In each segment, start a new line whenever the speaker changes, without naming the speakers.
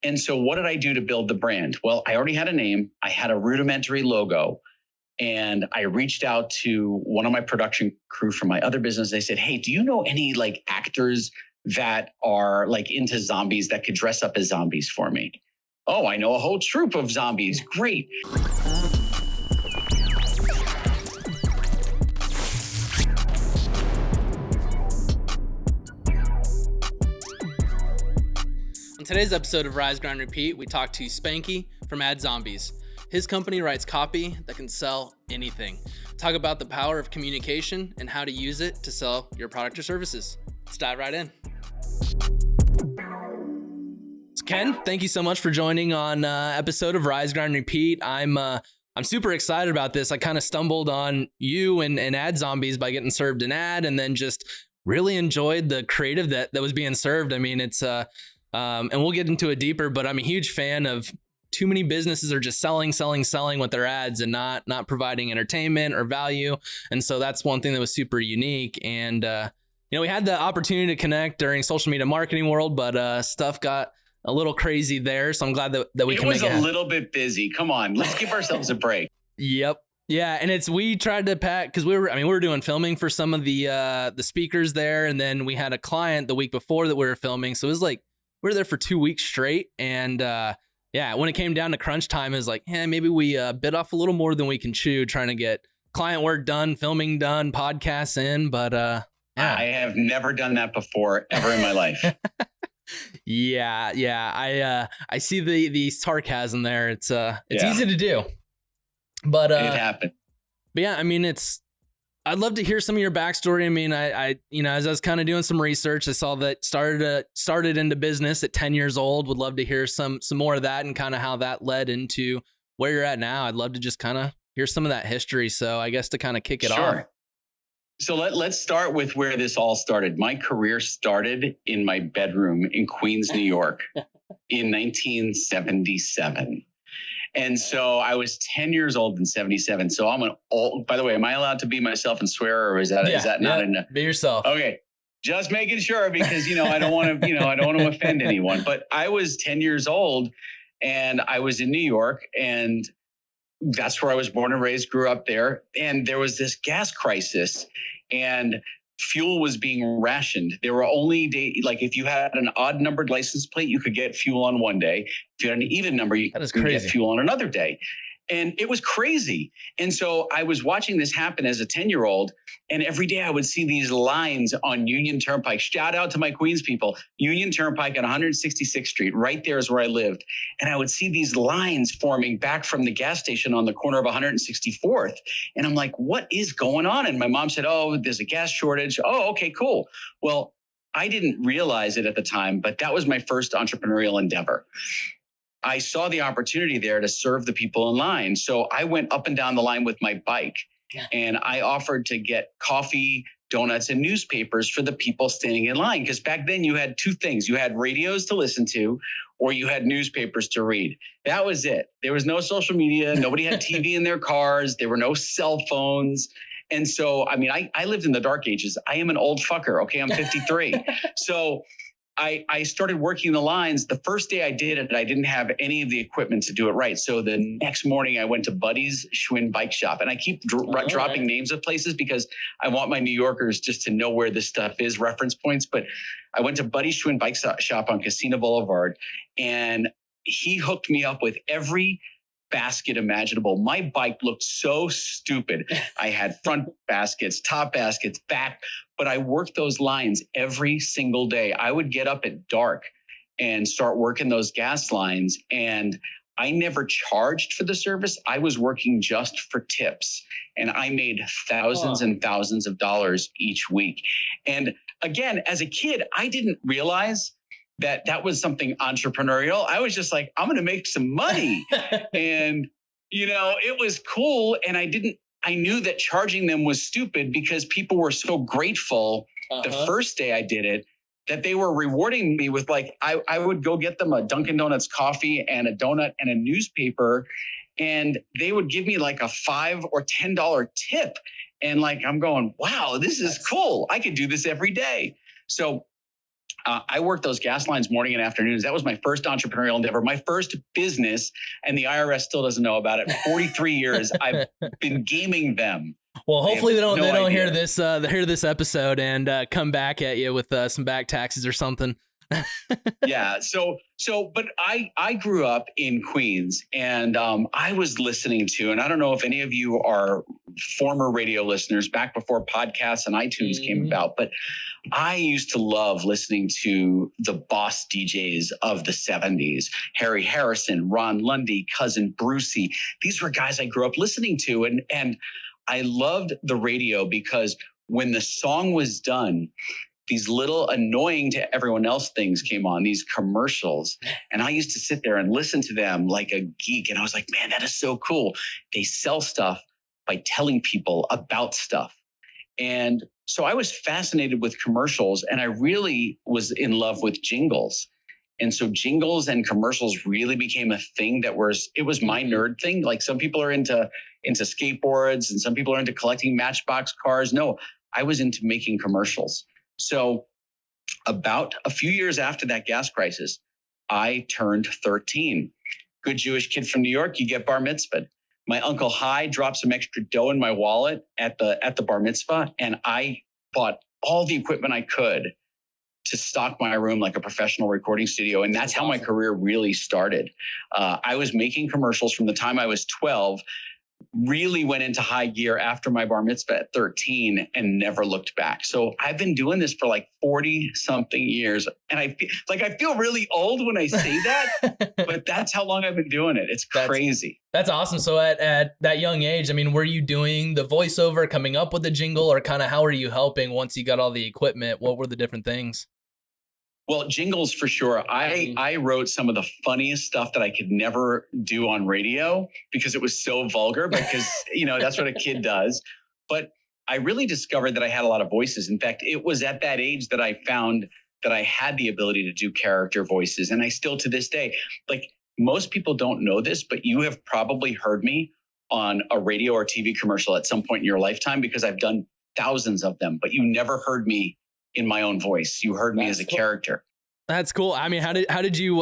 And so what did I do to build the brand? Well, I already had a name. I had a rudimentary logo. And I reached out to one of my production crew from my other business. They said, hey, do you know any like actors that are like into zombies that could dress up as zombies for me? Oh, I know a whole troupe of zombies. Great.
On today's episode of Rise, Grind, Repeat, we talk to Spanky from Ad Zombies. His company writes copy that can sell anything. Talk about the power of communication and how to use it to sell your product or services. Let's dive right in. So Ken, thank you so much for joining on episode of Rise, Grind, Repeat. I'm super excited about this. I kind of stumbled on you and Ad Zombies by getting served an ad, and then just really enjoyed the creative that was being served. I mean, it's and we'll get into it deeper, but I'm a huge fan of too many businesses are just selling with their ads and not providing entertainment or value. And so that's one thing that was super unique. And, we had the opportunity to connect during social media marketing world, but stuff got a little crazy there. So I'm glad that we can make it.
It was a little bit busy. Come on, let's give ourselves a break.
Yep. Yeah. And we tried to pack, cause we were doing filming for some of the speakers there. And then we had a client the week before that we were filming. So it was like, we were there for 2 weeks straight. And, yeah, when it came down to crunch time, it was like, maybe we bit off a little more than we can chew, trying to get client work done, filming done, podcasts in. But yeah.
I have never done that before, ever in my life.
Yeah. I see the sarcasm there. It's easy to do, but
it happened.
But yeah, I mean, I'd love to hear some of your backstory. I mean, I as I was kind of doing some research, I saw that started into business at 10 years old. Would love to hear some more of that and kind of how that led into where you're at now. I'd love to just kind of hear some of that history. So I guess to kind of kick it off.
So let's start with where this all started. My career started in my bedroom in Queens, New York in 1977. And so I was 10 years old in 77. So I'm an old, by the way, am I allowed to be myself and swear, or is that not enough?
Be yourself.
Okay. Just making sure, because, I don't want to, offend anyone, but I was 10 years old and I was in New York, and that's where I was born and raised, grew up there. And there was this gas crisis and fuel was being rationed. There were only like if you had an odd numbered license plate, you could get fuel on one day. If you had an even number, you could get fuel on another day. And it was crazy. And so I was watching this happen as a 10-year-old, and every day I would see these lines on Union Turnpike. Shout out to my Queens people. Union Turnpike on 166th Street, right there is where I lived. And I would see these lines forming back from the gas station on the corner of 164th. And I'm like, what is going on? And my mom said, oh, there's a gas shortage. Oh, okay, cool. Well, I didn't realize it at the time, but that was my first entrepreneurial endeavor. I saw the opportunity there to serve the people in line. So I went up and down the line with my bike, and I offered to get coffee, donuts, and newspapers for the people standing in line. Because back then you had two things. You had radios to listen to, or you had newspapers to read. That was it. There was no social media. Nobody had TV in their cars. There were no cell phones. And so, I mean, I lived in the dark ages. I am an old fucker. Okay, I'm 53. So I started working the lines. The first day I did it, I didn't have any of the equipment to do it right. So the next morning I went to Buddy's Schwinn Bike Shop. And I keep dropping names of places because I want my New Yorkers just to know where this stuff is, reference points. But I went to Buddy's Schwinn Bike Shop on Casino Boulevard, and he hooked me up with every basket imaginable. My bike looked so stupid. I had front baskets, top baskets, back, but I worked those lines every single day. I would get up at dark and start working those gas lines. And I never charged for the service. I was working just for tips, and I made thousands and thousands of dollars each week. And again, as a kid, I didn't realize that was something entrepreneurial. I was just like, I'm going to make some money. And, it was cool. And I knew that charging them was stupid because people were so grateful the first day I did it that they were rewarding me with, like, I would go get them a Dunkin' Donuts coffee and a donut and a newspaper, and they would give me like a $5 or $10 tip. And like, I'm going, wow, this is cool. I could do this every day. So I worked those gas lines morning and afternoons. That was my first entrepreneurial endeavor, my first business, and the IRS still doesn't know about it. 43 years I've been gaming them.
Well, hopefully they don't hear this episode and come back at you with some back taxes or something.
Yeah. But I grew up in Queens, and I was listening to, and I don't know if any of you are former radio listeners back before podcasts and iTunes came about, but I used to love listening to the boss DJs of the 70s, Harry Harrison, Ron Lundy, Cousin Brucey. These were guys I grew up listening to. And I loved the radio because when the song was done, these little annoying to everyone else things came on, these commercials. And I used to sit there and listen to them like a geek. And I was like, man, that is so cool. They sell stuff by telling people about stuff. And so I was fascinated with commercials, and I really was in love with jingles. And so jingles and commercials really became a thing it was my nerd thing. Like some people are into skateboards and some people are into collecting Matchbox cars. No, I was into making commercials. So about a few years after that gas crisis, I turned 13. Good Jewish kid from New York, you get bar mitzvahed. My Uncle Hi dropped some extra dough in my wallet at the bar mitzvah, and I bought all the equipment I could to stock my room like a professional recording studio. And that's how my career really started. I was making commercials from the time I was 12, really went into high gear after my bar mitzvah at 13 and never looked back. So I've been doing this for like 40 something years. And I feel really old when I say that, but that's how long I've been doing it. It's crazy.
That's awesome. So at that young age, I mean, were you doing the voiceover, coming up with the jingle, or kind of how are you helping once you got all the equipment? What were the different things?
Well, jingles for sure. I wrote some of the funniest stuff that I could never do on radio because it was so vulgar, because, that's what a kid does. But I really discovered that I had a lot of voices. In fact, it was at that age that I found that I had the ability to do character voices. And I still, to this day, like most people don't know this, but you have probably heard me on a radio or TV commercial at some point in your lifetime, because I've done thousands of them, but you never heard me in my own voice. You heard me as a character.
That's cool. I mean, how did you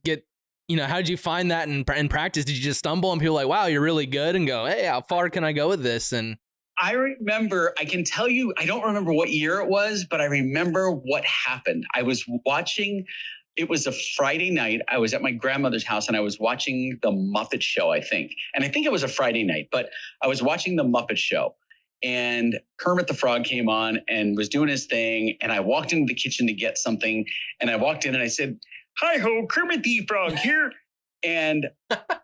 get, how did you find that in practice? Did you just stumble and people were like, wow, you're really good, and go, hey, how far can I go with this? And
I remember, I can tell you, I don't remember what year it was, but I remember what happened. I was watching, it was a Friday night. I was at my grandmother's house and I was watching the Muppet Show, I think. And I think it was a Friday night, but I was watching the Muppet Show. And Kermit the Frog came on and was doing his thing. And I walked into the kitchen to get something. And I walked in and I said, hi ho, Kermit the Frog here. And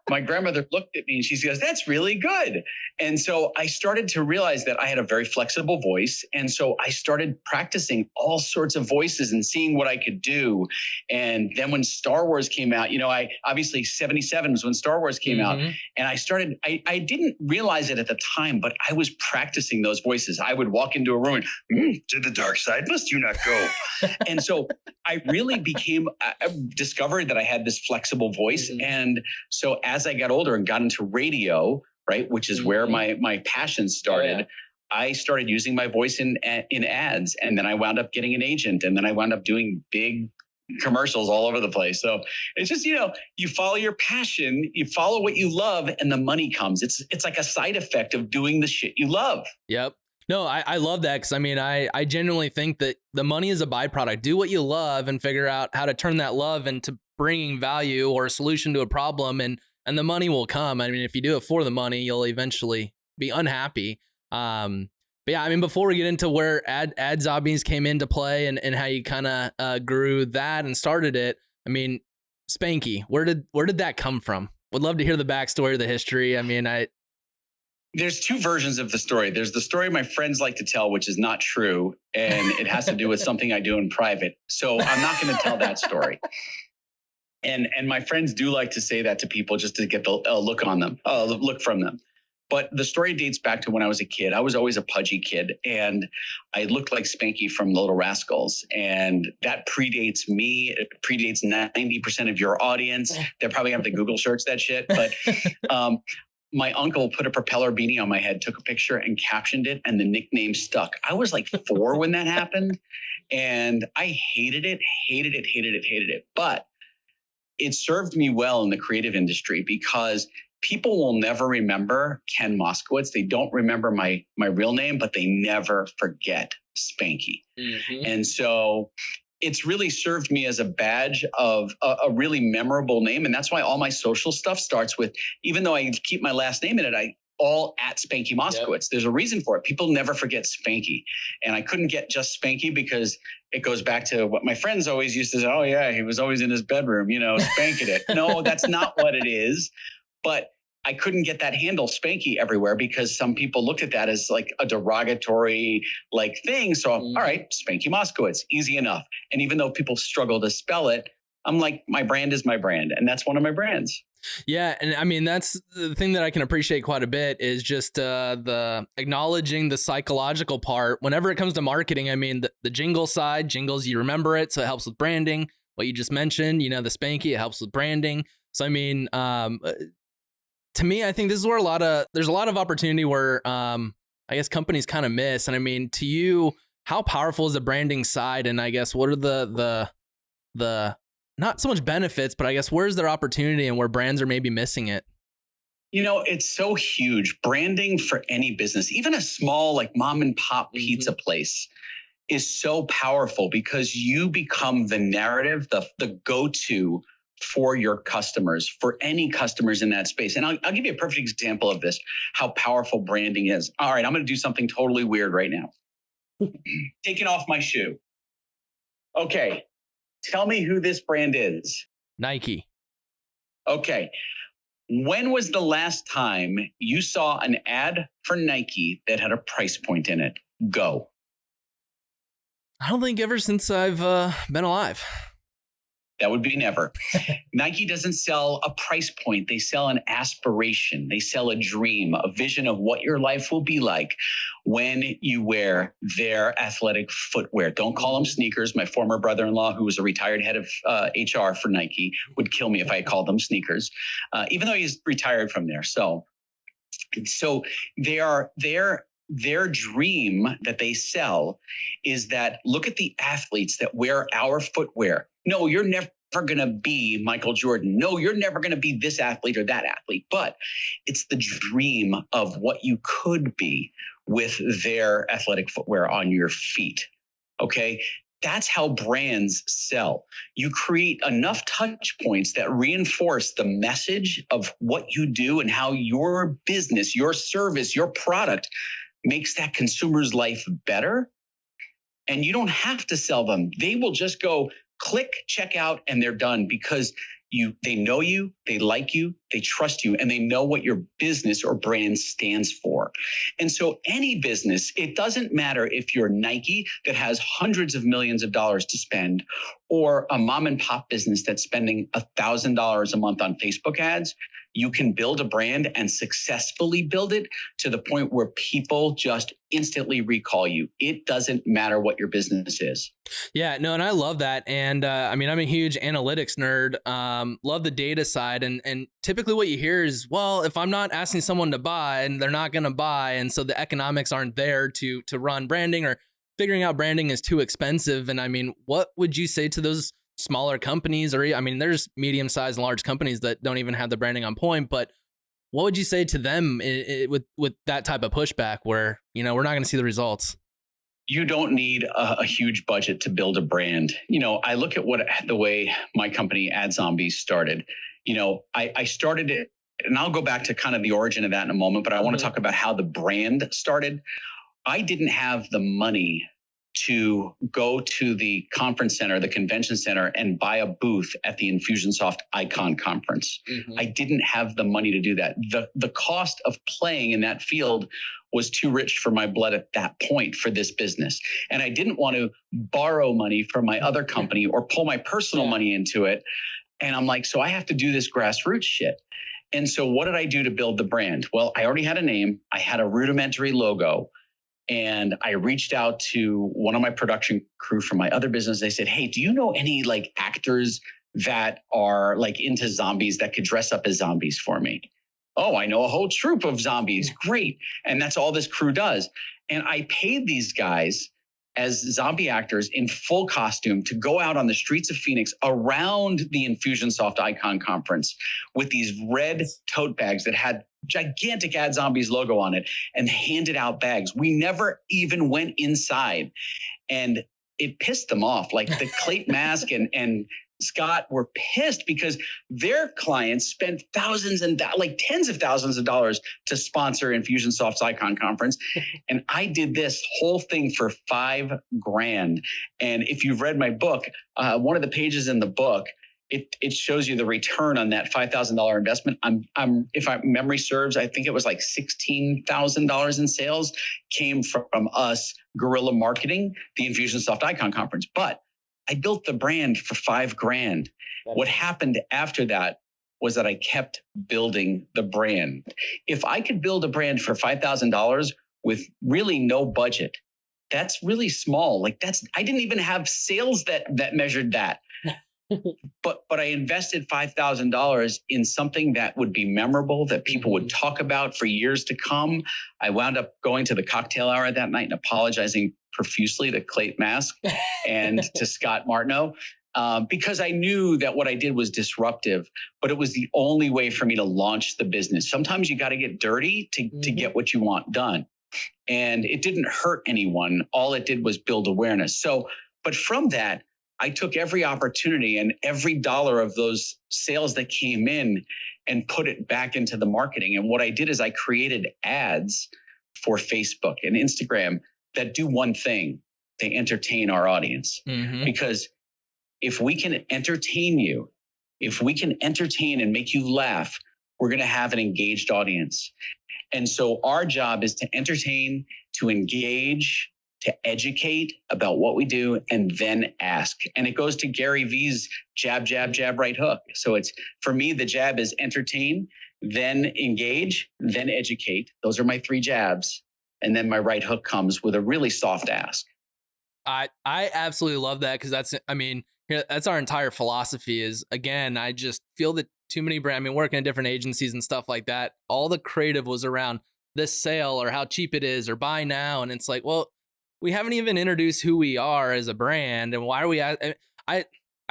my grandmother looked at me and she goes, that's really good. And so I started to realize that I had a very flexible voice. And so I started practicing all sorts of voices and seeing what I could do. And then when Star Wars came out, I obviously 77 was when Star Wars came out. And I didn't realize it at the time, but I was practicing those voices. I would walk into a room and, to the dark side must you not go. And so I really discovered that I had this flexible voice. And so as I got older and got into radio, right, which is where my passion started, I started using my voice in ads. And then I wound up getting an agent. And then I wound up doing big commercials all over the place. So it's just, you follow your passion, you follow what you love, and the money comes. It's like a side effect of doing the shit you love.
Yep. No, I love that, because I genuinely think that the money is a byproduct. Do what you love and figure out how to turn that love into bringing value or a solution to a problem, and the money will come. I mean, if you do it for the money, you'll eventually be unhappy. But yeah, I mean, before we get into where ad zombies came into play and how you kind of grew that and started it, I mean, Spanky, where did that come from? Would love to hear the backstory, the history. I mean,
there's two versions of the story. There's the story my friends like to tell, which is not true, and it has to do with something I do in private. So I'm not going to tell that story. And my friends do like to say that to people just to get the look from them. But the story dates back to when I was a kid. I was always a pudgy kid, and I looked like Spanky from Little Rascals. And that predates me. It predates 90% of your audience. They probably have to Google search that shit. But my uncle put a propeller beanie on my head, took a picture and captioned it, and the nickname stuck. I was like 4 when that happened, and I hated it. But it served me well in the creative industry because people will never remember Ken Moskowitz. They don't remember my real name, but they never forget Spanky. Mm-hmm. And so it's really served me as a badge of a really memorable name. And that's why all my social stuff starts with, even though I keep my last name in it, I all at Spanky Moskowitz. Yep. There's a reason for it. People never forget Spanky. And I couldn't get just Spanky because it goes back to what my friends always used to say. Oh yeah, he was always in his bedroom, spanking it. No, that's not what it is. But I couldn't get that handle Spanky everywhere because some people looked at that as like a derogatory thing. So all right, Spanky Moskowitz, easy enough. And even though people struggle to spell it, I'm like, my brand is my brand. And that's one of my brands.
Yeah. And I mean, that's the thing that I can appreciate quite a bit is just the acknowledging the psychological part. Whenever it comes to marketing, I mean, the jingle side, jingles, you remember it. So it helps with branding. What you just mentioned, the Spanky, it helps with branding. So, I mean, to me, I think this is where there's a lot of opportunity where I guess companies kind of miss. And I mean, to you, how powerful is the branding side? And I guess what are the not so much benefits, but I guess where's their opportunity and where brands are maybe missing it?
It's so huge. Branding for any business, even a small mom and pop pizza place, is so powerful because you become the narrative, the go-to for your customers, for any customers in that space. And I'll give you a perfect example of this, how powerful branding is. All right, I'm going to do something totally weird right now. Taking off my shoe. Okay, tell me who this brand is.
Nike.
Okay. When was the last time you saw an ad for Nike that had a price point in it? Go.
I don't think ever since I've been alive.
That would be never. Nike doesn't sell a price point. They sell an aspiration. They sell a dream, a vision of what your life will be like when you wear their athletic footwear. Don't call them sneakers. My former brother-in-law, who was a retired head of HR for Nike, would kill me if I called them sneakers, even though he's retired from there. So they are their dream that they sell is that, look at the athletes that wear our footwear. No, you're never going to be Michael Jordan. No, you're never going to be this athlete or that athlete, but it's the dream of what you could be with their athletic footwear on your feet. Okay. That's how brands sell. You create enough touch points that reinforce the message of what you do and how your business, your service, your product makes that consumer's life better. And you don't have to sell them. They will just go click, check out, and they're done because they know you, they like you, they trust you, and they know what your business or brand stands for. And so any business, it doesn't matter if you're Nike that has hundreds of millions of dollars to spend, or a mom and pop business that's spending $1,000 a month on Facebook ads. You can build a brand and successfully build it to the point where people just instantly recall you. It doesn't matter what your business is.
Yeah, no, and I love that. And I mean, I'm a huge analytics nerd. Love the data side. And typically what you hear is, well, if I'm not asking someone to buy and they're not going to buy, and so the economics aren't there to run branding, or figuring out branding is too expensive. And I mean, what would you say to those smaller companies? Or I mean, there's medium-sized and large companies that don't even have the branding on point, but what would you say to them with that type of pushback where, we're not going to see the results?
You don't need a huge budget to build a brand. I look at the way my company AdZombies started. I started it, and I'll go back to kind of the origin of that in a moment, but I want to talk about how the brand started. I didn't have the money to go to the conference center, the convention center, and buy a booth at the Infusionsoft Icon conference. I didn't have the money to do that. The cost of playing in that field was too rich for my blood at that point for this business. And I didn't want to borrow money from my other company or pull my personal money into it. And I'm like, so I have to do this grassroots shit. And so what did I do to build the brand? Well, I already had a name. I had a rudimentary logo. And I reached out to one of my production crew from my other business. They said, hey, do you know any actors that are into zombies that could dress up as zombies for me? Oh, I know a whole troop of zombies. Great. And that's all this crew does. And I paid these guys as zombie actors in full costume to go out on the streets of Phoenix around the Infusionsoft Icon Conference with these red tote bags that had gigantic Ad Zombies logo on it and handed out bags. We never even went inside, and it pissed them off. Like the Clayton Mask and Scott were pissed because their clients spent thousands and like tens of thousands of dollars to sponsor Infusionsoft's Icon Conference. And I did this whole thing for $5,000. And if you've read my book, one of the pages in the book, it shows you the return on that $5,000 investment. If my memory serves, I think it was like $16,000 in sales came from us guerrilla marketing the Infusionsoft Icon Conference. But I built the brand for $5,000. What happened after that was that I kept building the brand. If I could build a brand for $5,000 with really no budget, that's really small. Like I didn't even have sales that measured that. But I invested $5,000 in something that would be memorable, that people would talk about for years to come. I wound up going to the cocktail hour that night and apologizing profusely to Clayton Mask and to Scott Martineau, because I knew that what I did was disruptive, but it was the only way for me to launch the business. Sometimes you got to get dirty to get what you want done. And it didn't hurt anyone. All it did was build awareness. But from that, I took every opportunity and every dollar of those sales that came in and put it back into the marketing. And what I did is I created ads for Facebook and Instagram that do one thing: they entertain our audience. Mm-hmm. Because if we can entertain you, if we can entertain and make you laugh, we're going to have an engaged audience. And so our job is to entertain, to engage, to educate about what we do, and then ask. And it goes to Gary V's jab, jab, jab, right hook. So it's, for me, the jab is entertain, then engage, then educate. Those are my 3 jabs. And then my right hook comes with a really soft ask.
I absolutely love that, because that's our entire philosophy is, again, I just feel that too many working at different agencies and stuff like that, all the creative was around this sale or how cheap it is or buy now. And it's like, well, we haven't even introduced who we are as a brand. And why are we I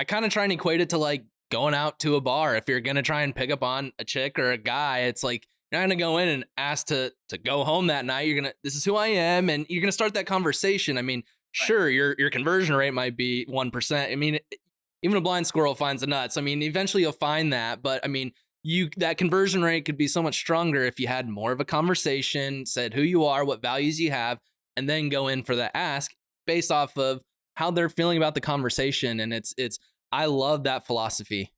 kind of try and equate it to like going out to a bar. If you're going to try and pick up on a chick or a guy, it's like, you're not going to go in and ask to go home that night. This is who I am. And you're going to start that conversation. I mean, sure, your conversion rate might be 1%. I mean, even a blind squirrel finds the nuts. I mean, eventually you'll find that. But I mean, that conversion rate could be so much stronger if you had more of a conversation, said who you are, what values you have, and then go in for the ask based off of how they're feeling about the conversation. And I love that philosophy.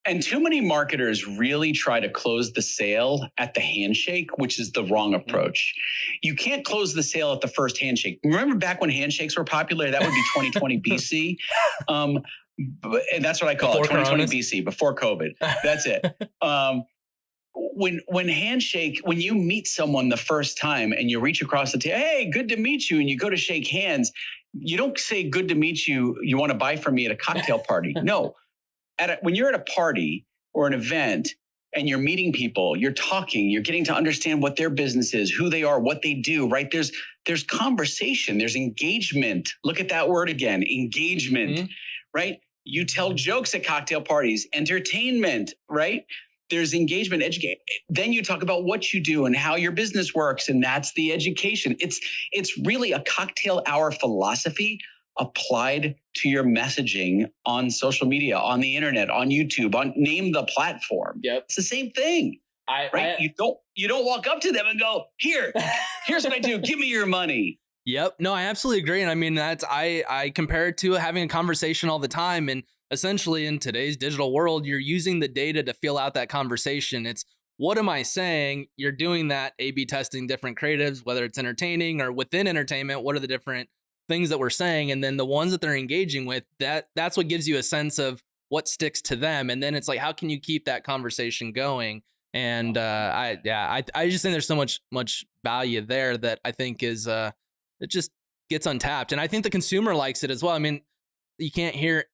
And too many marketers really try to close the sale at the handshake, which is the wrong approach. You can't close the sale at the first handshake. Remember back when handshakes were popular? That would be 2020 BC. And that's what I call
before
it, 2020
Coronas.
BC, before COVID. That's it. When you meet someone the first time and you reach across the table, hey, good to meet you, and you go to shake hands, you don't say good to meet you, you want to buy from me at a cocktail party. No. When you're at a party or an event and you're meeting people, you're talking, you're getting to understand what their business is, who they are, what they do, right? There's conversation, there's engagement. Look at that word again, engagement, right? You tell jokes at cocktail parties, entertainment, right? There's engagement, educate. Then you talk about what you do and how your business works, and that's the education. It's really a cocktail hour philosophy applied to your messaging on social media, on the internet, on YouTube, name the platform. Yep. It's the same thing. Right? You don't walk up to them and go, here's what I do. Give me your money.
Yep. No, I absolutely agree. And I mean, I compare it to having a conversation all the time. And essentially in today's digital world, you're using the data to fill out that conversation. It's, what am I saying? You're doing that A/B testing different creatives, whether it's entertaining or within entertainment. What are the different things that we're saying? And then the ones that they're engaging with, that's what gives you a sense of what sticks to them. And then it's like, how can you keep that conversation going? And I just think there's so much value there that I think is it just gets untapped. And I think the consumer likes it as well. I mean, you can't hear,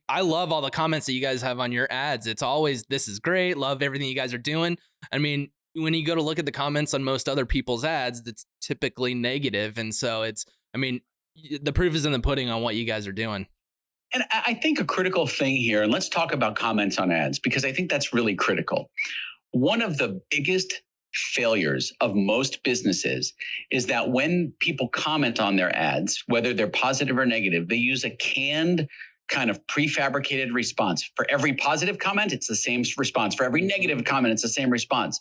I love all the comments that you guys have on your ads. It's always, this is great. Love everything you guys are doing. I mean, when you go to look at the comments on most other people's ads, that's typically negative. And so the proof is in the pudding on what you guys are doing.
And I think a critical thing here, and let's talk about comments on ads, because I think that's really critical. One of the biggest failures of most businesses is that when people comment on their ads, whether they're positive or negative, they use a canned kind of prefabricated response. For every positive comment, it's the same response. For every negative comment, it's the same response.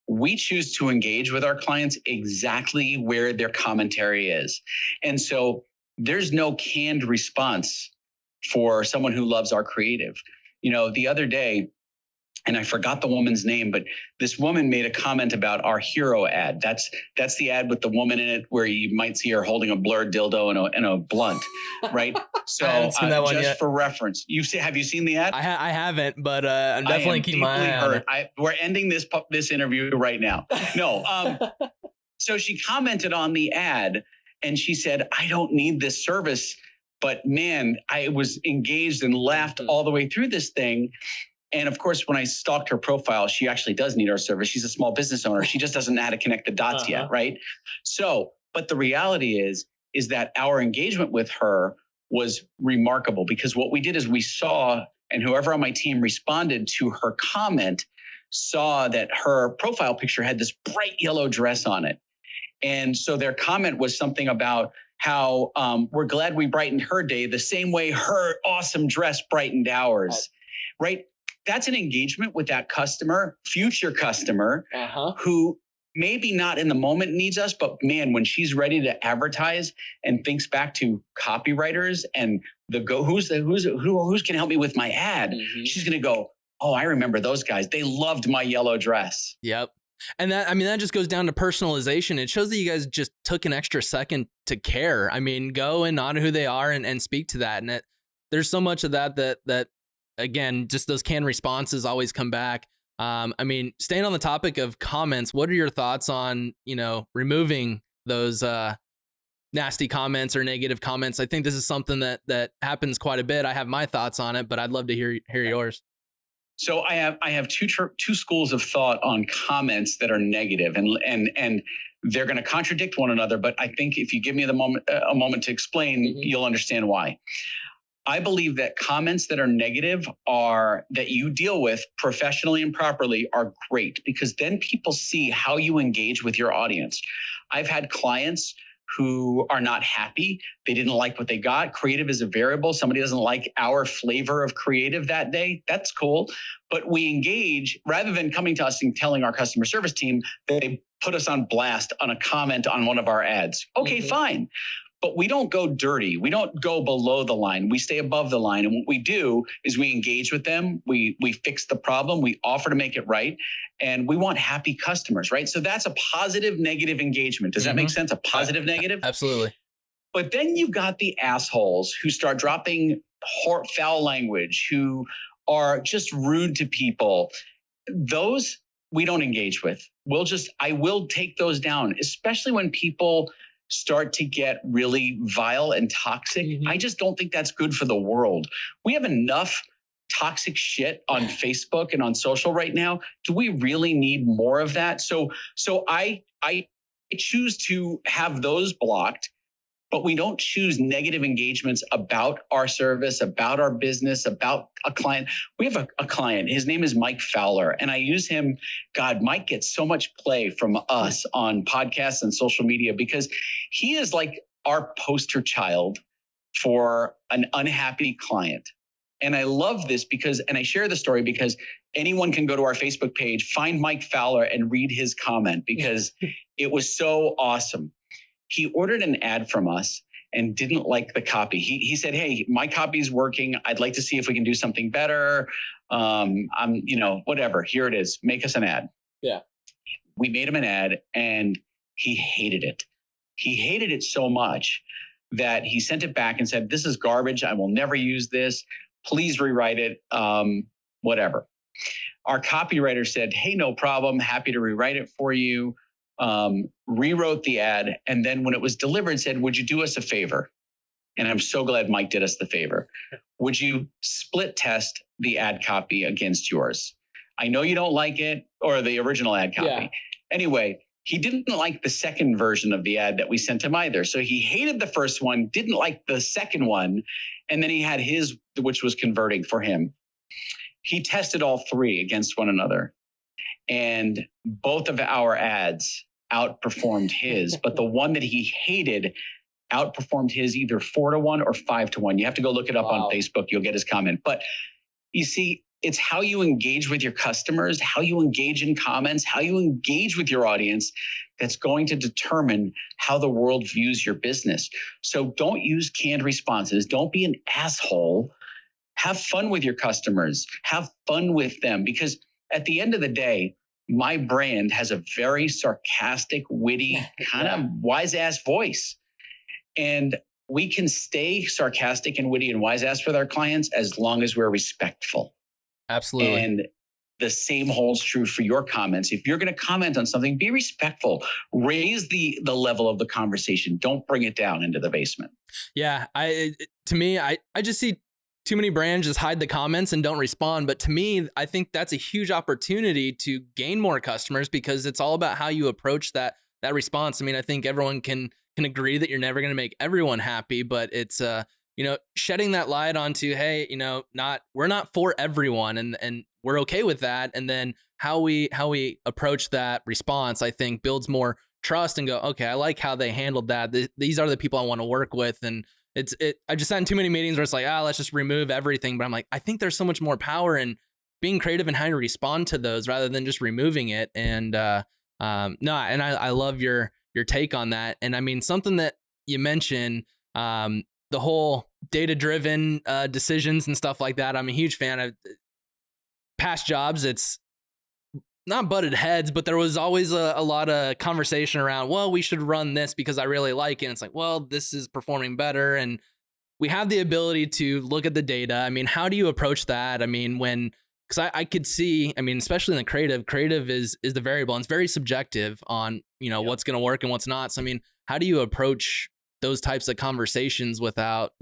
We choose to engage with our clients exactly where their commentary is. And so there's no canned response for someone who loves our creative. The other day, and I forgot the woman's name, but this woman made a comment about our hero ad. That's the ad with the woman in it where you might see her holding a blurred dildo and a blunt, right? So just for reference, have you seen the ad?
I haven't, but I'm definitely keeping my eye on it.
We're ending this interview right now. No, so she commented on the ad and she said, "I don't need this service, but man, I was engaged and laughed all the way through this thing." And of course, when I stalked her profile, she actually does need our service. She's a small business owner. She just doesn't know how to connect the dots yet, right? So, but the reality is that our engagement with her was remarkable, because what we did is we saw, and whoever on my team responded to her comment saw that her profile picture had this bright yellow dress on it. And so their comment was something about how we're glad we brightened her day the same way her awesome dress brightened ours, right? That's an engagement with that customer, future customer, who maybe not in the moment needs us, but man, when she's ready to advertise and thinks back to copywriters and who's can help me with my ad, she's going to go, "Oh, I remember those guys. They loved my yellow dress."
Yep. And that just goes down to personalization. It shows that you guys just took an extra second to care. I mean, go and honor who they are and speak to that. And there's so much of that again, just those canned responses always come back. Staying on the topic of comments, what are your thoughts on, removing those nasty comments or negative comments? I think this is something that happens quite a bit. I have my thoughts on it, but I'd love to hear yours.
So I have two schools of thought on comments that are negative, and they're going to contradict one another. But I think if you give me a moment to explain, you'll understand why. I believe that comments that are negative that you deal with professionally and properly are great, because then people see how you engage with your audience. I've had clients who are not happy. They didn't like what they got. Creative is a variable. Somebody doesn't like our flavor of creative that day. That's cool. But we engage rather than coming to us and telling our customer service team that they put us on blast on a comment on one of our ads. Okay, fine. But we don't go dirty. We don't go below the line. We stay above the line. And what we do is we engage with them. We fix the problem. We offer to make it right. And we want happy customers, right? So that's a positive, negative engagement. Does that make sense? A positive, negative?
Absolutely.
But then you've got the assholes who start dropping foul language, who are just rude to people. Those we don't engage with. I will take those down, especially when people start to get really vile and toxic. I just don't think that's good for the world. We have enough toxic shit on Facebook and on social right now. Do we really need more of that? So I choose to have those blocked, but we don't choose negative engagements about our service, about our business, about a client. We have a client, his name is Mike Fowler, and I use him. God, Mike gets so much play from us on podcasts and social media because he is like our poster child for an unhappy client. And I love this and I share the story because anyone can go to our Facebook page, find Mike Fowler and read his comment because it was so awesome. He ordered an ad from us and didn't like the copy. He said, "Hey, my copy's working. I'd like to see if we can do something better. Whatever. Here it is. Make us an ad."
Yeah.
We made him an ad and he hated it. He hated it so much that he sent it back and said, "This is garbage. I will never use this. Please rewrite it." Whatever. Our copywriter said, "Hey, no problem. Happy to rewrite it for you." Rewrote the ad. And then when it was delivered, said, "Would you do us a favor?" And I'm so glad Mike did us the favor. "Would you split test the ad copy against yours? I know you don't like it, or the original ad copy.
Yeah.
Anyway, he didn't like the second version of the ad that we sent him either. So he hated the first one, didn't like the second one. And then he had his, which was converting for him. He tested all three against one another. And both of our ads outperformed his, but the one that he hated outperformed his either 4-1 or 5-1. You have to go look it up on Facebook. You'll get his comment. But you see, it's how you engage with your customers, how you engage in comments, how you engage with your audience that's going to determine how the world views your business. So don't use canned responses. Don't be an asshole. Have fun with your customers. Have fun with them, because at the end of the day, my brand has a very sarcastic, witty, kind of wise ass voice. And we can stay sarcastic and witty and wise ass with our clients as long as we're respectful.
Absolutely.
And the same holds true for your comments. If you're going to comment on something, be respectful. Raise the level of the conversation. Don't bring it down into the basement.
Yeah. I just see too many brands just hide the comments and don't respond. But to me, I think that's a huge opportunity to gain more customers, because it's all about how you approach that response. I mean, I think everyone can agree that you're never going to make everyone happy, but it's, shedding that light onto, hey, we're not for everyone, and we're okay with that. And then how we approach that response, I think, builds more trust and go, okay, I like how they handled that. These are the people I want to work with. And I just sat in too many meetings where it's like, let's just remove everything. But I'm like, I think there's so much more power in being creative and how to respond to those rather than just removing it. And I love your take on that. And I mean, something that you mentioned, the whole data-driven decisions and stuff like that. I'm a huge fan of past jobs. It's not butted heads, but there was always a lot of conversation around, well, we should run this because I really like it. And it's like, well, this is performing better. And we have the ability to look at the data. I mean, how do you approach that? I mean, because I could see, I mean, especially in the creative is the variable, and it's very subjective on, what's going to work and what's not. So, I mean, how do you approach those types of conversations without,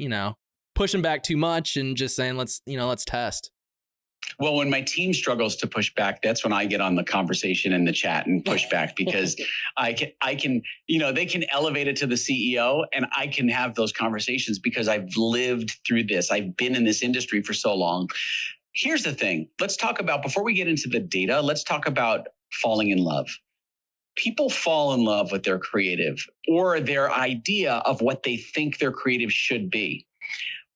pushing back too much and just saying, let's test?
Well, when my team struggles to push back, that's when I get on the conversation in the chat and push back, because I can, they can elevate it to the CEO, and I can have those conversations because I've lived through this. I've been in this industry for so long. Here's the thing. Let's talk about, before we get into the data, let's talk about falling in love. People fall in love with their creative or their idea of what they think their creative should be.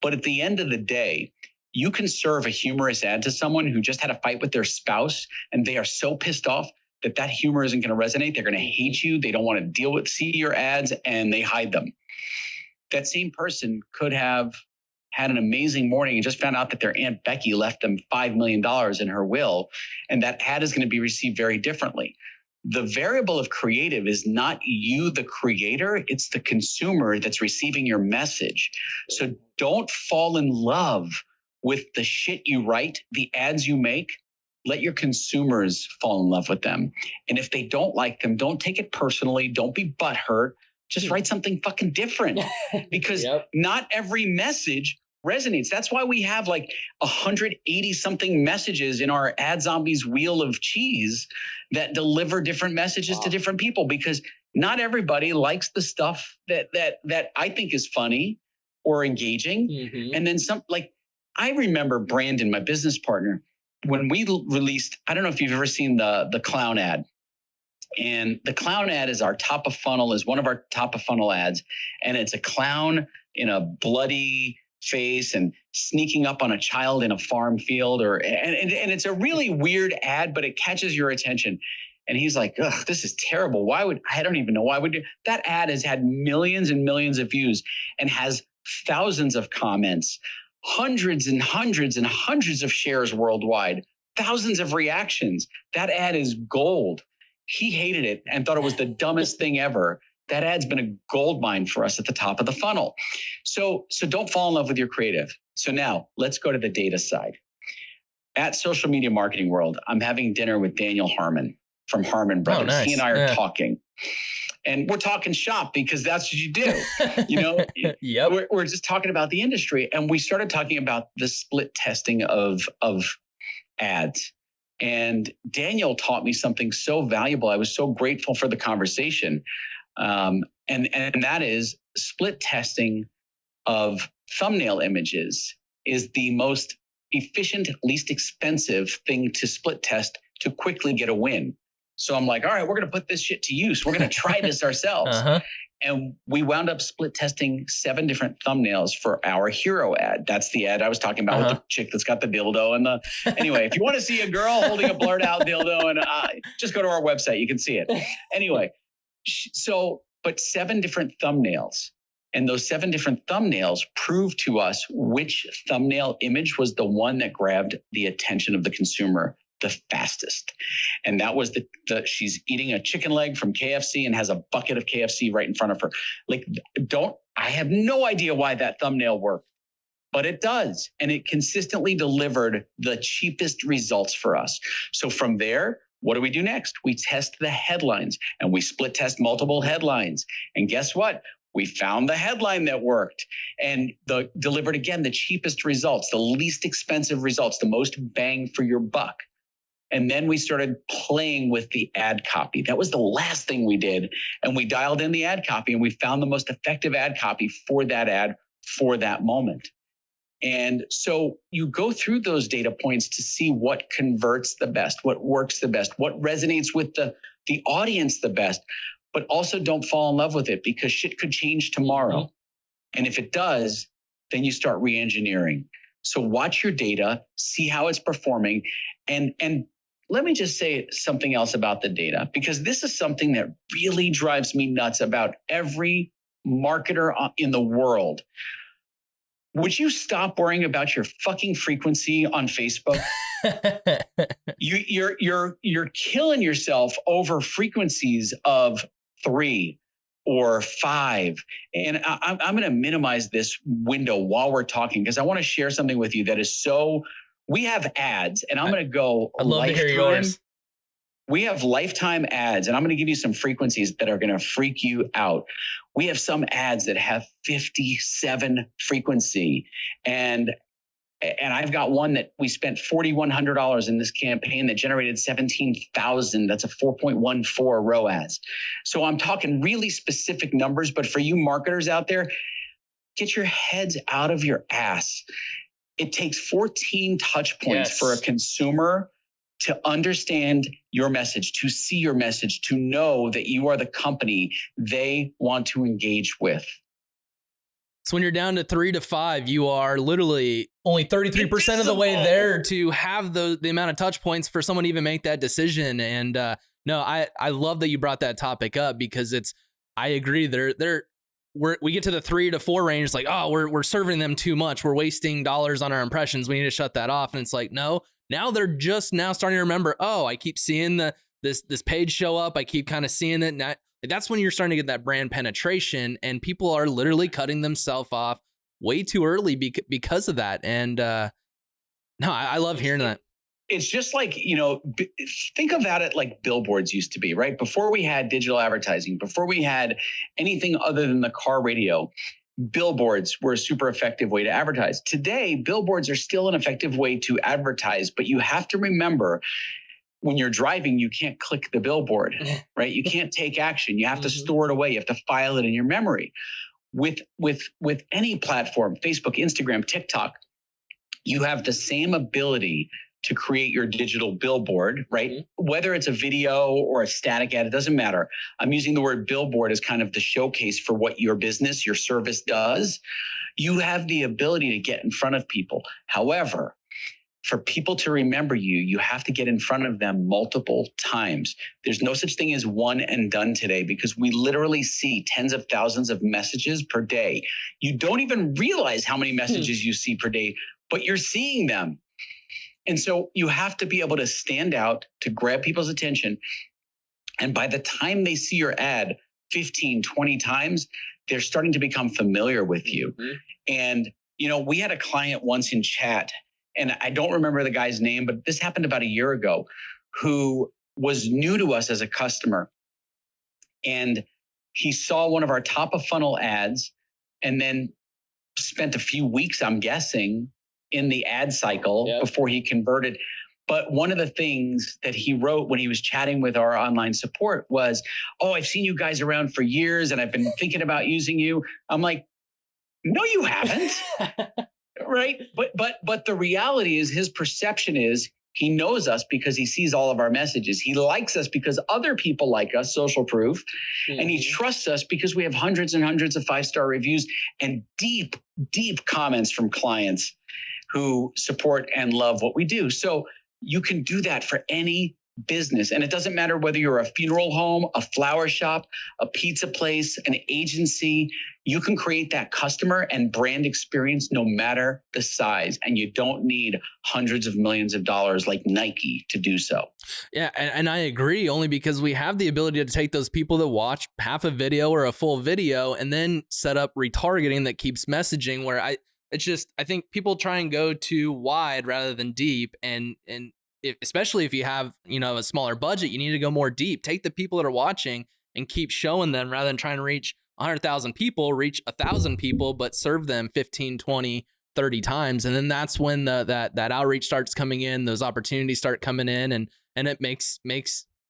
But at the end of the day, you can serve a humorous ad to someone who just had a fight with their spouse and they are so pissed off that humor isn't going to resonate. They're going to hate you. They don't want to see your ads, and they hide them. That same person could have had an amazing morning and just found out that their Aunt Becky left them $5 million in her will, and that ad is going to be received very differently. The variable of creative is not you, the creator, it's the consumer that's receiving your message. So don't fall in love with the shit you write, the ads you make. Let your consumers fall in love with them. And if they don't like them, don't take it personally. Don't be butthurt. Just write something fucking different, because not every message resonates. That's why we have like 180 something messages in our Ad Zombies wheel of cheese that deliver different messages to different people, because not everybody likes the stuff that I think is funny or engaging. Mm-hmm. And then some, like, I remember Brandon, my business partner, when we released, I don't know if you've ever seen the clown ad. And the clown ad is one of our top of funnel ads. And it's a clown in a bloody face and sneaking up on a child in a farm field, and it's a really weird ad, but it catches your attention. And he's like, ugh, this is terrible. I don't even know why would that ad has had millions and millions of views and has thousands of comments, hundreds and hundreds and hundreds of shares worldwide, thousands of reactions. That ad is gold. He hated it and thought it was the dumbest thing ever. That ad's been a gold mine for us at the top of the funnel. So don't fall in love with your creative. So now let's go to the data side. At Social Media Marketing World, I'm having dinner with Daniel Harmon from Harmon Brothers. Oh, nice. He and I are talking. And we're talking shop because that's what you do. Yep. We're just talking about the industry. And we started talking about the split testing of ads. And Daniel taught me something so valuable. I was so grateful for the conversation. And that is split testing of thumbnail images is the most efficient, least expensive thing to split test to quickly get a win. So I'm like, all right, we're going to put this shit to use. We're going to try this ourselves. And we wound up split testing 7 different thumbnails for our hero ad. That's the ad I was talking about with the chick that's got the dildo and the. Anyway, if you want to see a girl holding a blurred out dildo, and just go to our website, you can see it. Anyway, but 7 different thumbnails, and those 7 different thumbnails proved to us which thumbnail image was the one that grabbed the attention of the consumer the fastest. And that was she's eating a chicken leg from KFC and has a bucket of KFC right in front of her. I have no idea why that thumbnail worked, but it does. And it consistently delivered the cheapest results for us. So from there, what do we do next? We test the headlines, and we split test multiple headlines. And guess what? We found the headline that worked and delivered, again, the cheapest results, the least expensive results, the most bang for your buck. And then we started playing with the ad copy. That was the last thing we did. And we dialed in the ad copy, and we found the most effective ad copy for that ad for that moment. And so you go through those data points to see what converts the best, what works the best, what resonates with the audience the best, but also don't fall in love with it, because shit could change tomorrow. And if it does, then you start re-engineering. So watch your data, see how it's performing. And let me just say something else about the data, because this is something that really drives me nuts about every marketer in the world. Would you stop worrying about your fucking frequency on Facebook? You're killing yourself over frequencies of 3 or 5. And I'm going to minimize this window while we're talking, because I want to share something with you that is so. We have ads, and I'm going to go.
I'd love to hear yours.
We have lifetime ads, and I'm going to give you some frequencies that are going to freak you out. We have some ads that have 57 frequency, and I've got one that we spent $4,100 in this campaign that generated 17,000. That's a 4.14 ROAS. So I'm talking really specific numbers, but for you marketers out there, get your heads out of your ass. It takes 14 touch points for a consumer to understand your message, to see your message, to know that you are the company they want to engage with. So
when you're down to 3 to 5, you are literally only 33% of the way there to have the amount of touch points for someone to even make that decision. And no, I love that you brought that topic up, because I agree. We get to the 3 to 4 range, like, oh, we're serving them too much. We're wasting dollars on our impressions. We need to shut that off. And it's like, no, now they're just now starting to remember, oh, I keep seeing this page show up. I keep kind of seeing it. And that's when you're starting to get that brand penetration, and people are literally cutting themselves off way too early because of that. And no, I love hearing that.
It's just like, think about it like billboards used to be, right? Before we had digital advertising, before we had anything other than the car radio, billboards were a super effective way to advertise. Today, billboards are still an effective way to advertise, but you have to remember, when you're driving, you can't click the billboard, right? You can't take action. You have to store it away. You have to file it in your memory. With any platform, Facebook, Instagram, TikTok, you have the same ability to create your digital billboard, right? Whether it's a video or a static ad, it doesn't matter. I'm using the word billboard as kind of the showcase for what your business, your service does. You have the ability to get in front of people. However, for people to remember you, you have to get in front of them multiple times. There's no such thing as one and done today, because we literally see tens of thousands of messages per day. You don't even realize how many messages you see per day, but you're seeing them. And so you have to be able to stand out to grab people's attention. And by the time they see your ad 15, 20 times, they're starting to become familiar with you. And, we had a client once in chat, and I don't remember the guy's name, but this happened about a year ago, who was new to us as a customer. And he saw one of our top of funnel ads, and then spent a few weeks, I'm guessing, in the ad cycle before he converted. But one of the things that he wrote when he was chatting with our online support was, "Oh, I've seen you guys around for years and I've been thinking about using you." I'm like, "No, you haven't." Right. But the reality is, his perception is he knows us because he sees all of our messages. He likes us because other people like us, social proof. Mm-hmm. And he trusts us because we have hundreds and hundreds of 5-star reviews and deep, deep comments from clients who support and love what we do. So you can do that for any business. And it doesn't matter whether you're a funeral home, a flower shop, a pizza place, an agency. You can create that customer and brand experience no matter the size. And you don't need hundreds of millions of dollars like Nike to do so.
Yeah. And I agree, only because we have the ability to take those people that watch half a video or a full video and then set up retargeting that keeps messaging where I think people try and go too wide rather than deep. And especially if you have, a smaller budget, you need to go more deep. Take the people that are watching and keep showing them rather than trying to reach 100,000 people, reach 1,000 people, but serve them 15, 20, 30 times. And then that's when that outreach starts coming in, those opportunities start coming in, and it makes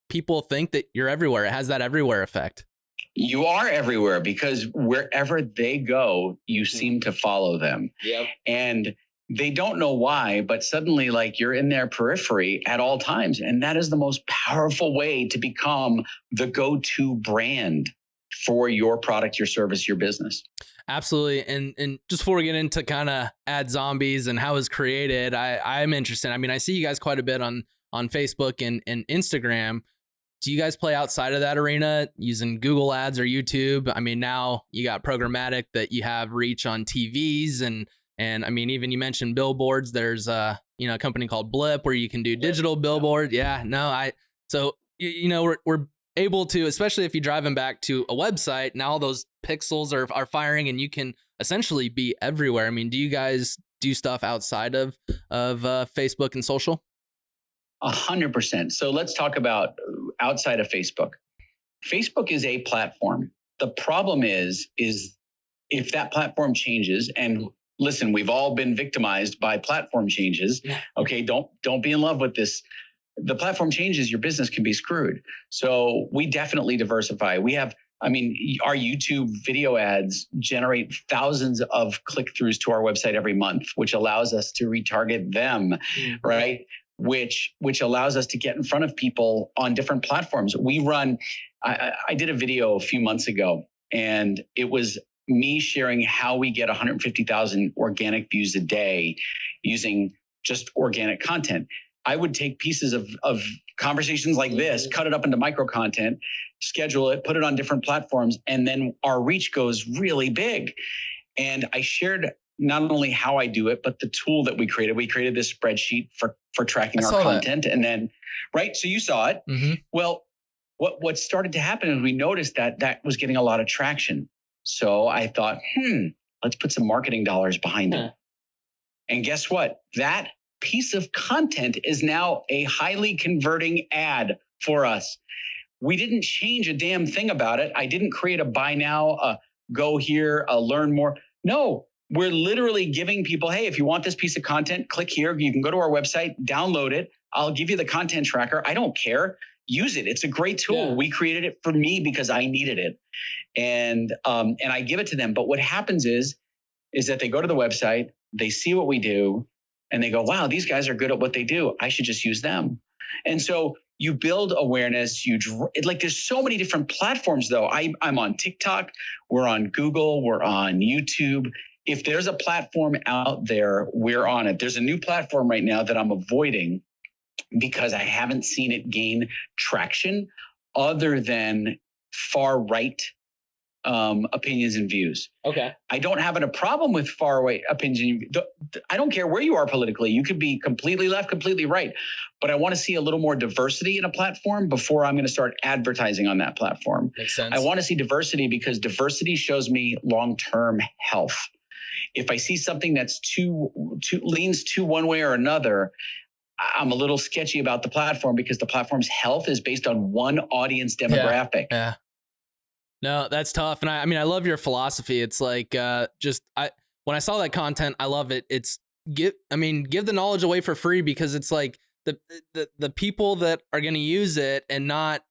people think that you're everywhere. It has that everywhere effect.
You are everywhere because wherever they go, you seem to follow them.
Yep.
And they don't know why, but suddenly you're in their periphery at all times. And that is the most powerful way to become the go-to brand for your product, your service, your business.
Absolutely. And just before we get into kind of ad zombies and how it was created, I'm interested. I mean, I see you guys quite a bit on Facebook and Instagram. Do you guys play outside of that arena using Google ads or YouTube? I mean, now you got programmatic that you have reach on TVs and I mean, even you mentioned billboards. There's a company called Blip where you can do digital billboard. Yeah, no, so we're able to, especially if you're driving back to a website, now all those pixels are firing and you can essentially be everywhere. I mean, do you guys do stuff outside of Facebook and social?
100%. So let's talk about outside of Facebook. Facebook is a platform. The problem is if that platform changes, and listen, we've all been victimized by platform changes. Okay, don't be in love with this. The platform changes, your business can be screwed. So we definitely diversify. We have, our YouTube video ads generate thousands of click-throughs to our website every month, which allows us to retarget them, right? Which allows us to get in front of people on different platforms. We run, I did a video a few months ago, and it was me sharing how we get 150,000 organic views a day using just organic content. I would take pieces of conversations like this, cut it up into micro content, schedule it, put it on different platforms, and then our reach goes really big. And I shared not only how I do it, but the tool that we created. We created this spreadsheet for tracking our content. And then, right, so you saw it. Mm-hmm. Well, what started to happen is we noticed that was getting a lot of traction. So I thought, let's put some marketing dollars behind it. And guess what? That piece of content is now a highly converting ad for us. We didn't change a damn thing about it. I didn't create a buy now, go here, learn more. No, we're literally giving people, hey, if you want this piece of content, click here. You can go to our website, download it. I'll give you the content tracker. I don't care. Use it. It's a great tool. Yeah. We created it for me because I needed it. And I give it to them. But what happens is that they go to the website, they see what we do, and they go, wow, these guys are good at what they do. I should just use them. And so you build awareness. There's so many different platforms, though. I'm on TikTok. We're on Google. We're on YouTube. If there's a platform out there, we're on it. There's a new platform right now that I'm avoiding because I haven't seen it gain traction other than far right opinions and views.
Okay.
I don't have a problem with far right opinions. I don't care where you are politically. You could be completely left, completely right. But I want to see a little more diversity in a platform before I'm going to start advertising on that platform.
Makes sense.
I want to see diversity because diversity shows me long-term health. If I see something that's too leans to one way or another, I'm a little sketchy about the platform because the platform's health is based on one audience demographic.
Yeah. No, that's tough. And I love your philosophy. It's like, when I saw that content, I love it. It's give the knowledge away for free because it's like the people that are going to use it and not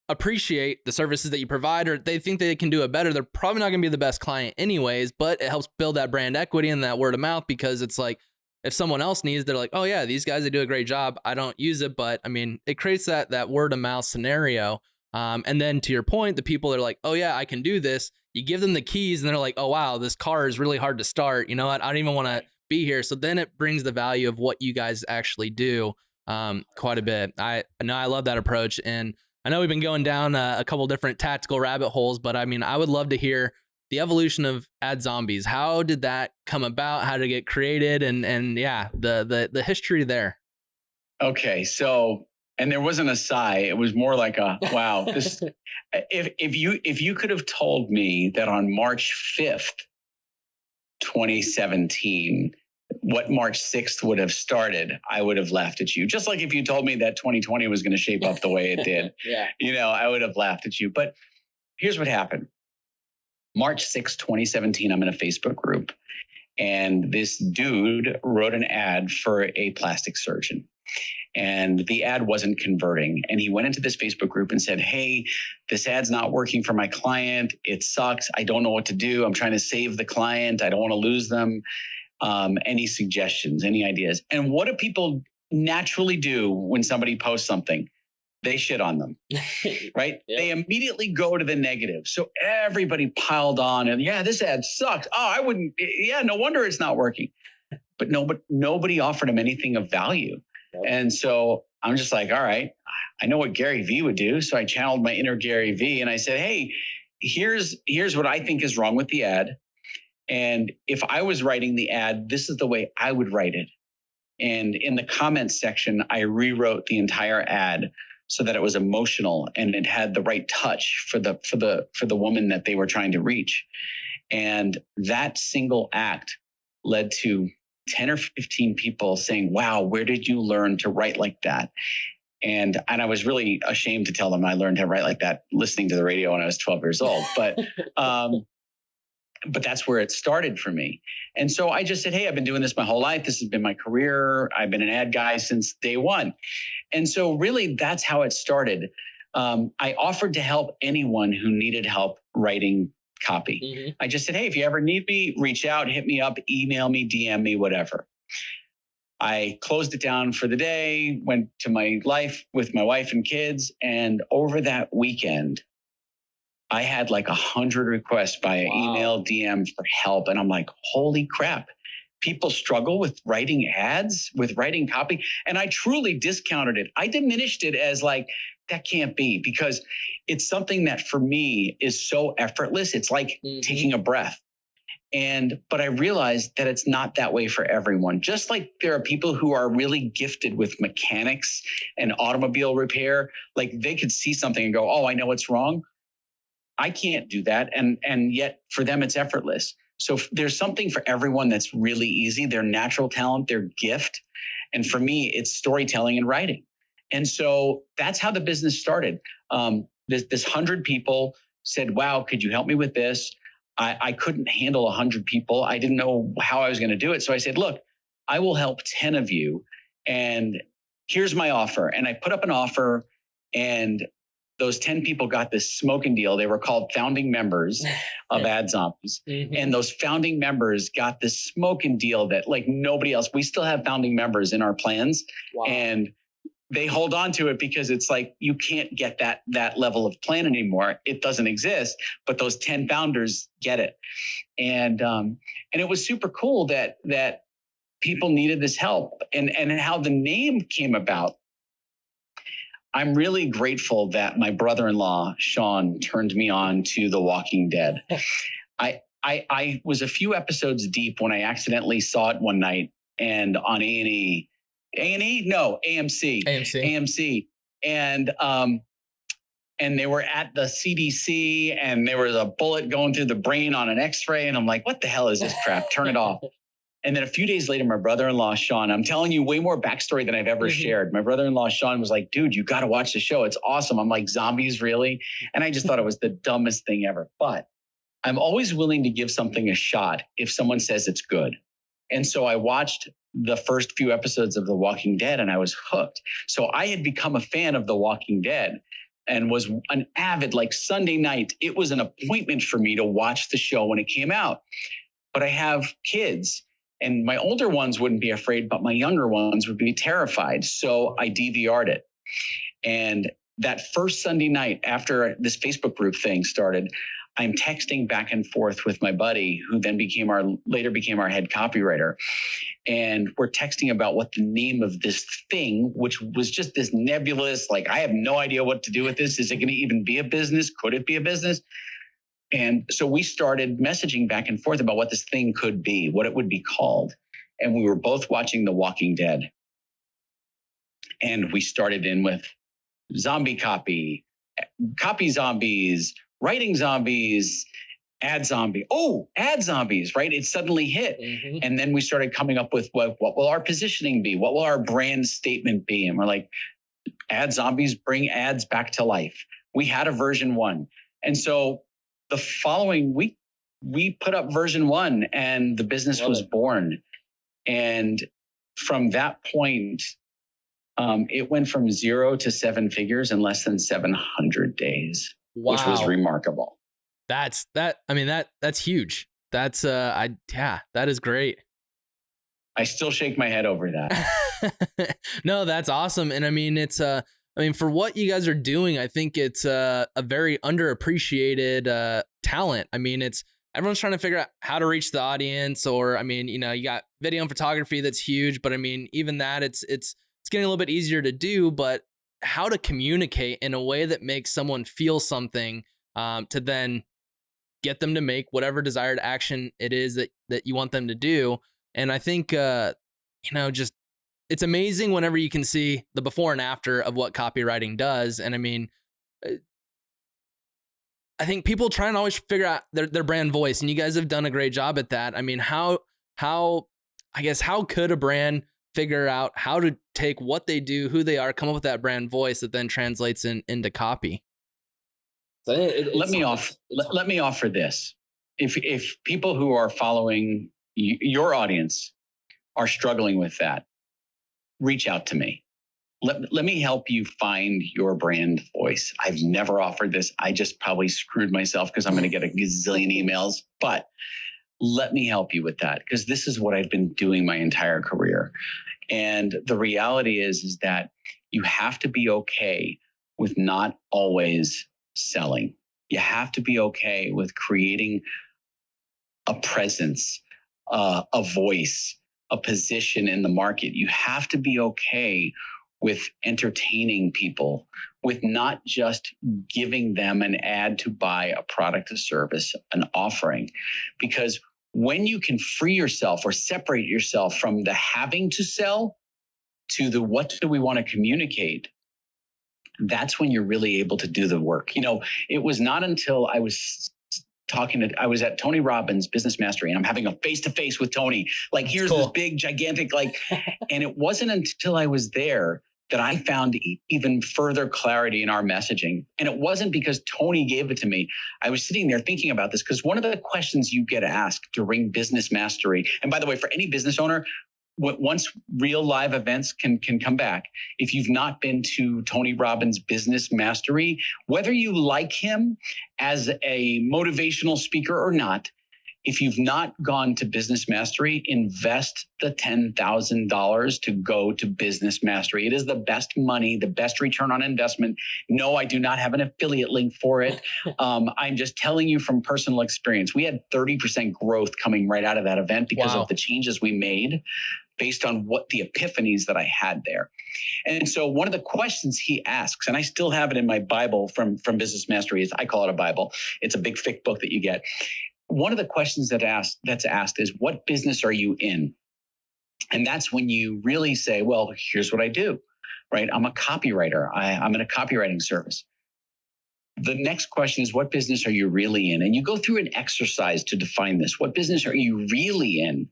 appreciate the services that you provide, or they think they can do it better, they're probably not going to be the best client anyways, but it helps build that brand equity and that word of mouth, because it's like, if someone else needs, they're like, oh yeah, these guys, they do a great job. I don't use it, but I mean, it creates that word of mouth scenario. And then to your point, the people are like, oh yeah, I can do this. You give them the keys and they're like, oh wow, this car is really hard to start. You know what? I don't even want to be here. So then it brings the value of what you guys actually do quite a bit. I know I love that approach. And I know we've been going down a couple different tactical rabbit holes, but I mean, I would love to hear the evolution of Ad Zombies. How did that come about? How did it get created? And yeah, the history there.
Okay, so, and there wasn't a sigh. It was more like a wow. This, if you could have told me that on March 5th, 2017, what March 6th would have started, I would have laughed at you. Just like if you told me that 2020 was going to shape up the way it did,
Yeah.
I would have laughed at you. But here's what happened. March 6th, 2017, I'm in a Facebook group, and this dude wrote an ad for a plastic surgeon. And the ad wasn't converting. And he went into this Facebook group and said, hey, this ad's not working for my client. It sucks. I don't know what to do. I'm trying to save the client. I don't want to lose them. Any suggestions, any ideas? And what do people naturally do when somebody posts something? They shit on them, right?
Yep.
They immediately go to the negative. So everybody piled on and yeah, this ad sucks. Oh, I wouldn't. Yeah, no wonder it's not working. But nobody offered him anything of value.
Yep.
And so I'm just like, all right, I know what Gary Vee would do. So I channeled my inner Gary Vee and I said, hey, here's what I think is wrong with the ad. And if I was writing the ad, this is the way I would write it. And in the comments section, I rewrote the entire ad so that it was emotional and it had the right touch for the woman that they were trying to reach. And that single act led to 10 or 15 people saying, wow, where did you learn to write like that? And I was really ashamed to tell them I learned to write like that listening to the radio when I was 12 years old. But that's where it started for me. And so I just said, hey, I've been doing this my whole life. This has been my career. I've been an ad guy since day one. And so really that's how it started. I offered to help anyone who needed help writing copy. Mm-hmm. I just said, hey, if you ever need me, reach out, hit me up, email me, DM me, whatever. I closed it down for the day, went to my life with my wife and kids. And over that weekend, I had like 100 requests via email, DM for help. And I'm like, holy crap. People struggle with writing ads, with writing copy. And I truly discounted it. I diminished it as like, that can't be, because it's something that for me is so effortless. It's like taking a breath. But I realized that it's not that way for everyone. Just like there are people who are really gifted with mechanics and automobile repair, like they could see something and go, oh, I know what's wrong. I can't do that. And yet for them, it's effortless. So there's something for everyone that's really easy, their natural talent, their gift. And for me, it's storytelling and writing. And so that's how the business started. This 100 people said, wow, could you help me with this? I couldn't handle 100 people. I didn't know how I was going to do it. So I said, look, I will help 10 of you. And here's my offer. And I put up an offer, and those 10 people got this smoking deal. They were called founding members of Ad Zombies. Mm-hmm. And those founding members got this smoking deal that like nobody else, we still have founding members in our plans. Wow. And they hold on to it because it's like, you can't get that level of plan anymore. It doesn't exist, but those 10 founders get it. And it was super cool that people needed this help, and how the name came about. I'm really grateful that my brother-in-law, Sean, turned me on to The Walking Dead. I was a few episodes deep when I accidentally saw it one night, and on AMC. And they were at the CDC, and there was a bullet going through the brain on an X-ray. And I'm like, what the hell is this crap? Turn it off. And then a few days later, my brother-in-law, Sean, I'm telling you way more backstory than I've ever shared. My brother-in-law, Sean, was like, dude, you got to watch the show. It's awesome. I'm like, zombies, really? And I just thought it was the dumbest thing ever. But I'm always willing to give something a shot if someone says it's good. And so I watched the first few episodes of The Walking Dead and I was hooked. So I had become a fan of The Walking Dead and was an avid, like Sunday night, it was an appointment for me to watch the show when it came out. But I have kids and my older ones wouldn't be afraid, but my younger ones would be terrified. So I DVR'd it. And that first Sunday night after this Facebook group thing started, I'm texting back and forth with my buddy who then later became our head copywriter. And we're texting about what the name of this thing, which was just this nebulous, like, I have no idea what to do with this. Is it going to even be a business? Could it be a business? And so we started messaging back and forth about what this thing could be, what it would be called. And we were both watching The Walking Dead. And we started in with zombie copy zombies, writing zombies, ad zombies, right? It suddenly hit. Mm-hmm. And then we started coming up with what will our positioning be? What will our brand statement be? And we're like, ad zombies bring ads back to life. We had a version 1. And so the following week, we put up version 1 and the business was born. And from that point, it went from 0 to 7 figures in less than 700 days, which was remarkable.
That's huge. That's that is great.
I still shake my head over that.
No, that's awesome. And I mean, it's for what you guys are doing, I think it's a very underappreciated talent. I mean, everyone's trying to figure out how to reach the audience, or I mean, you got video and photography that's huge, but I mean, even that it's getting a little bit easier to do, but how to communicate in a way that makes someone feel something to then get them to make whatever desired action it is that you want them to do. And I think, just it's amazing whenever you can see the before and after of what copywriting does. And I mean, I think people try and always figure out their brand voice, and you guys have done a great job at that. I mean, how could a brand figure out how to take what they do, who they are, come up with that brand voice that then translates into copy?
So let me offer this. If people who are following your audience are struggling with that, reach out to me. Let me help you find your brand voice. I've never offered this. I just probably screwed myself because I'm going to get a gazillion emails, but let me help you with that, because this is what I've been doing my entire career. And the reality is that you have to be okay with not always selling. You have to be okay with creating a presence, a voice, a position in the market. You have to be okay with entertaining people, with not just giving them an ad to buy a product, a service, an offering. Because when you can free yourself or separate yourself from the having to sell to the what do we want to communicate, that's when you're really able to do the work. It was not until I was at Tony Robbins' Business Mastery, and I'm having a face-to-face with Tony. Like, here's cool. This big, gigantic, and it wasn't until I was there that I found even further clarity in our messaging. And it wasn't because Tony gave it to me. I was sitting there thinking about this, because one of the questions you get asked during Business Mastery, and by the way, for any business owner, once real live events can come back, if you've not been to Tony Robbins' Business Mastery, whether you like him as a motivational speaker or not, if you've not gone to Business Mastery, invest the $10,000 to go to Business Mastery. It is the best money, the best return on investment. No, I do not have an affiliate link for it. I'm just telling you from personal experience. We had 30% growth coming right out of that event because of the changes we made based on what the epiphanies that I had there. And so one of the questions he asks, and I still have it in my Bible from Business Mastery, is I call it a Bible. It's a big thick book that you get. One of the questions that's asked is, what business are you in? And that's when you really say, well, here's what I do, right? I'm a copywriter. I'm in a copywriting service. The next question is, what business are you really in? And you go through an exercise to define this. What business are you really in?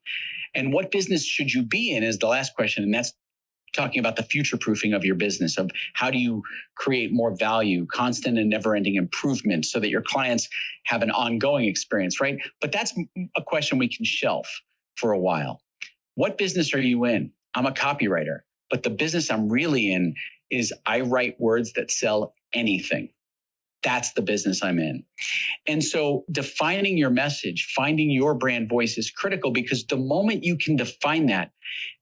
And what business should you be in is the last question. And that's talking about the future proofing of your business, of how do you create more value, constant and never ending improvement so that your clients have an ongoing experience, right? But that's a question we can shelf for a while. what business are you in? I'm a copywriter, but the business I'm really in is I write words that sell anything. That's the business I'm in. And so defining your message, finding your brand voice is critical, because the moment you can define that,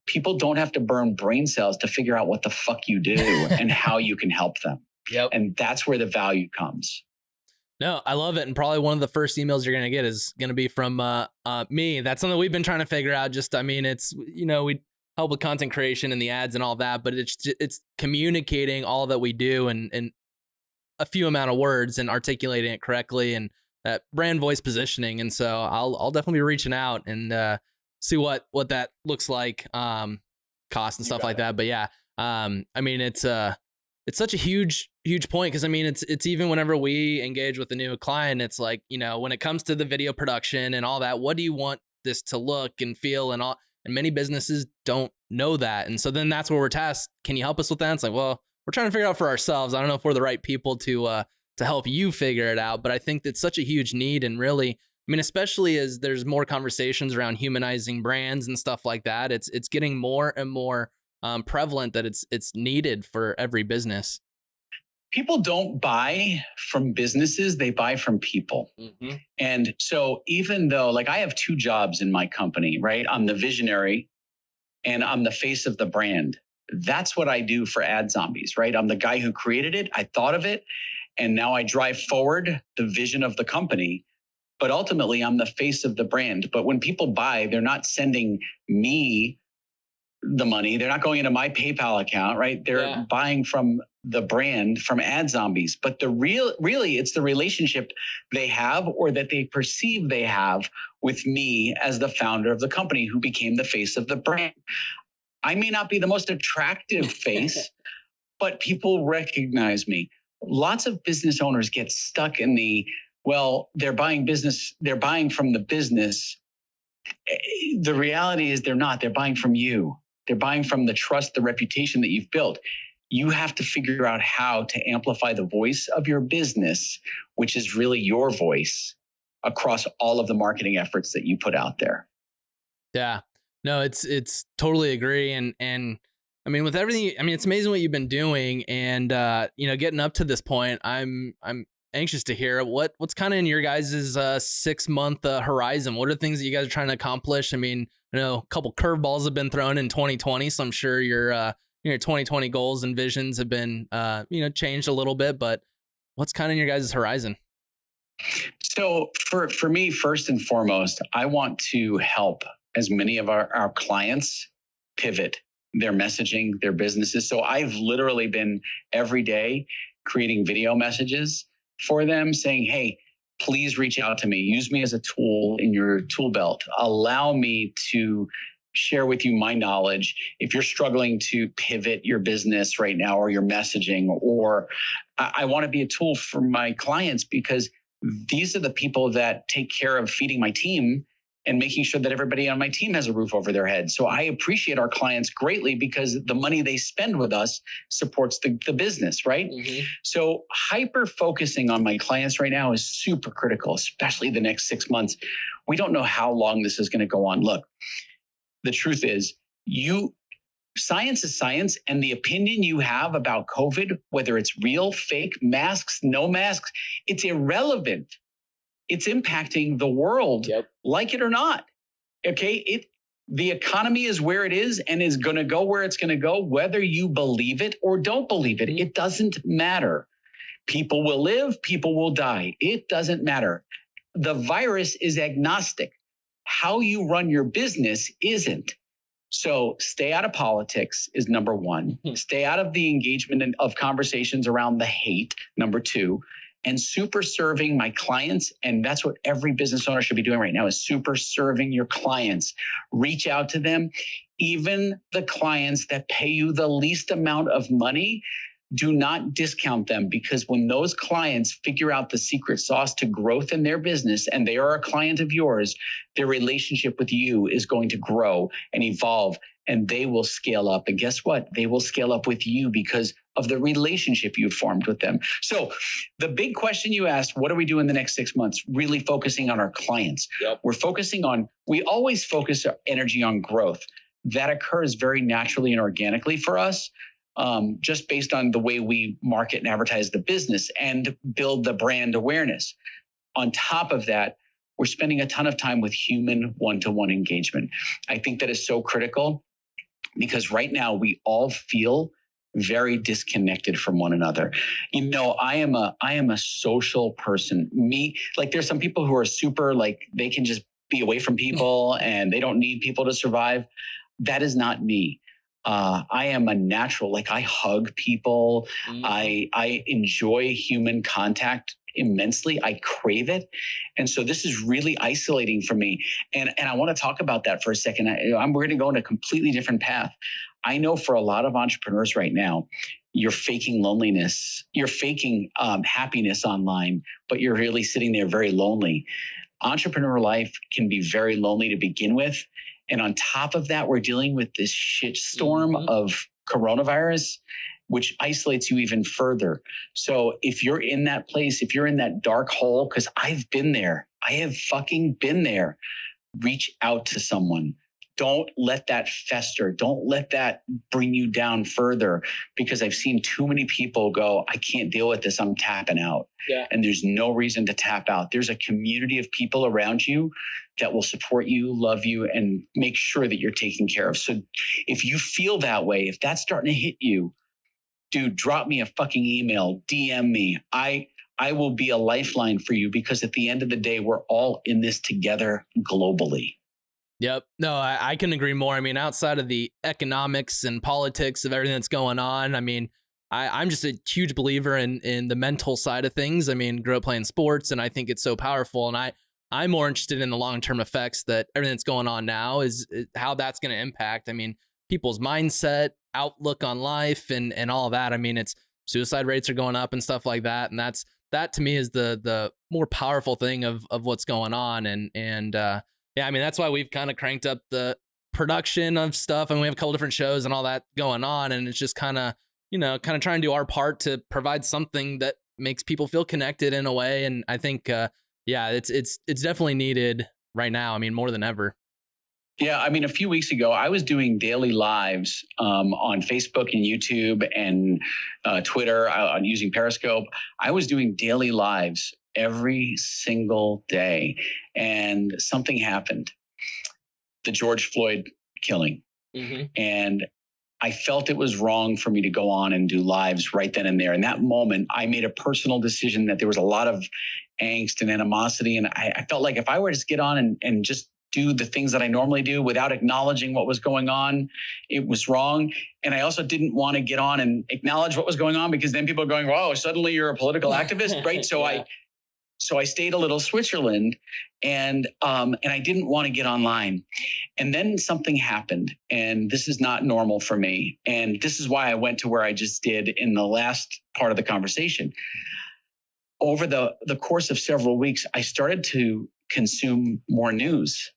people don't have to burn brain cells to figure out what the fuck you do and how you can help them.
Yep.
And that's where the value comes.
No, I love it. And probably one of the first emails you're going to get is going to be from me. That's something we've been trying to figure out. Just, I mean, it's, you know, we help with content creation and the ads and all that, but it's communicating all that we do and a few amount of words and articulating it correctly and that brand voice positioning. And so I'll definitely be reaching out and see what that looks like, cost and stuff like that. But yeah, I mean, it's such a huge point, because I mean, it's even whenever we engage with a new client, it's like, you know, when it comes to the video production and all that, what do you want this to look and feel and all? And many businesses don't know that. And so then that's where we're tasked. Can you help us with that? It's like, well, we're trying to figure it out for ourselves. I don't know if we're the right people to help you figure it out, but I think that's such a huge need. And really, I mean, especially as there's more conversations around humanizing brands and stuff like that, it's getting more and more prevalent that it's needed for every business.
People don't buy from businesses, they buy from people. Mm-hmm. And so even though, like, I have 2 jobs in my company, right? I'm the visionary and I'm the face of the brand. That's what I do for Ad Zombies, right? I'm the guy who created it. I thought of it, and now I drive forward the vision of the company. But ultimately, I'm the face of the brand. But when people buy, they're not sending me the money. They're not going into my PayPal account, right? They're buying from the brand, from Ad Zombies. But really, it's the relationship they have, or that they perceive they have, with me as the founder of the company who became the face of the brand. I may not be the most attractive face, but people recognize me. Lots of business owners get stuck in they're buying from the business. The reality is they're not. They're buying from you. They're buying from the trust, the reputation that you've built. You have to figure out how to amplify the voice of your business, which is really your voice, across all of the marketing efforts that you put out there.
Yeah. No, it's totally agree. And I mean, with everything, I mean, it's amazing what you've been doing, and you know, getting up to this point, I'm anxious to hear what's kind of in your guys' 6-month horizon. What are the things that you guys are trying to accomplish? I mean, I know a couple curveballs have been thrown in 2020, so I'm sure your 2020 goals and visions have been changed a little bit, but what's kind of in your guys' horizon?
So for me, first and foremost, I want to help as many of our clients pivot their messaging, their businesses. So I've literally been every day creating video messages for them saying, hey, please reach out to me. Use me as a tool in your tool belt. Allow me to share with you my knowledge. If you're struggling to pivot your business right now, or your messaging, or I want to be a tool for my clients, because these are the people that take care of feeding my team and making sure that everybody on my team has a roof over their head. So I appreciate our clients greatly, because the money they spend with us supports the business, right? Mm-hmm. So hyper focusing on my clients right now is super critical, especially the next 6 months. We don't know how long this is going to go on. Look, the truth is, science is science, and the opinion you have about COVID, whether it's real, fake, masks, no masks, it's irrelevant. It's impacting the world, like it or not. Okay. The economy is where it is and is going to go where it's going to go, whether you believe it or don't believe it. It doesn't matter. People will live, people will die. It doesn't matter. The virus is agnostic. How you run your business isn't. So stay out of politics is number one. Stay out of the engagement of conversations around the hate, number 2. And super serving my clients. And that's what every business owner should be doing right now, is super serving your clients. Reach out to them. Even the clients that pay you the least amount of money, do not discount them, because when those clients figure out the secret sauce to growth in their business, and they are a client of yours, their relationship with you is going to grow and evolve, and they will scale up. And guess what? They will scale up with you because of the relationship you've formed with them. So the big question you asked, what do we do in the next 6 months? Really focusing on our clients. We always focus our energy on growth. that occurs very naturally and organically for us, just based on the way we market and advertise the business and build the brand awareness. On top of that, we're spending a ton of time with human one-to-one engagement. I think that is so critical because right now we all feel very disconnected from one another. You know, I am a social person. Like there's some people who are super, like they can just be away from people and they don't need people to survive. That is not me. I am a natural, like I hug people. I enjoy human contact immensely. I crave it. And so this is really isolating for me. And I want to talk about that for a second. We're going to go in a completely different path. I know for a lot of entrepreneurs right now, you're faking loneliness, you're faking happiness online, but you're really sitting there very lonely. Entrepreneur life can be very lonely to begin with. And on top of that, we're dealing with this shitstorm of coronavirus, which isolates you even further. So if you're in that place, if you're in that dark hole, because I've been there, I have fucking been there, reach out to someone. Don't let that fester. Don't let that bring you down further, because I've seen too many people go, I can't deal with this. I'm tapping out. Yeah. And there's no reason to tap out. There's a community of people around you that will support you, love you, and make sure that you're taken care of. So if you feel that way, if that's starting to hit you, dude, drop me a fucking email, DM me. I will be a lifeline for you, because at the end of the day, we're all in this together globally.
Yep. No, I can agree more. I mean, outside of the economics and politics of everything that's going on, I mean, I'm just a huge believer in the mental side of things. I mean, grew up playing sports, and I think it's so powerful. And I'm more interested in the long-term effects that everything that's going on now is how that's going to impact. I mean, people's mindset, outlook on life, and all of that. I mean, it's suicide rates are going up and stuff like that. And that to me is the more powerful thing of what's going on. And yeah, I mean, that's why we've kind of cranked up the production of stuff, and we have a couple different shows and all that going on. And it's just kind of trying to do our part to provide something that makes people feel connected in a way. And I think, yeah, it's definitely needed right now. I mean, more than ever.
Yeah, I mean, a few weeks ago, I was doing daily lives on Facebook and YouTube and Twitter, on using Periscope. I was doing daily lives every single day, and something happened. The George Floyd killing. Mm-hmm. And I felt it was wrong for me to go on and do lives right then and there. In that moment, I made a personal decision that there was a lot of angst and animosity. And I felt like if I were to just get on and just do the things that I normally do without acknowledging what was going on, it was wrong. And I also didn't want to get on and acknowledge what was going on, because then people are going, "Whoa, suddenly you're a political activist," right? So yeah. So I stayed a little Switzerland, and I didn't want to get online. And then something happened, and this is not normal for me. And this is why I went to where I just did in the last part of the conversation. Over the course of several weeks, I started to consume more news.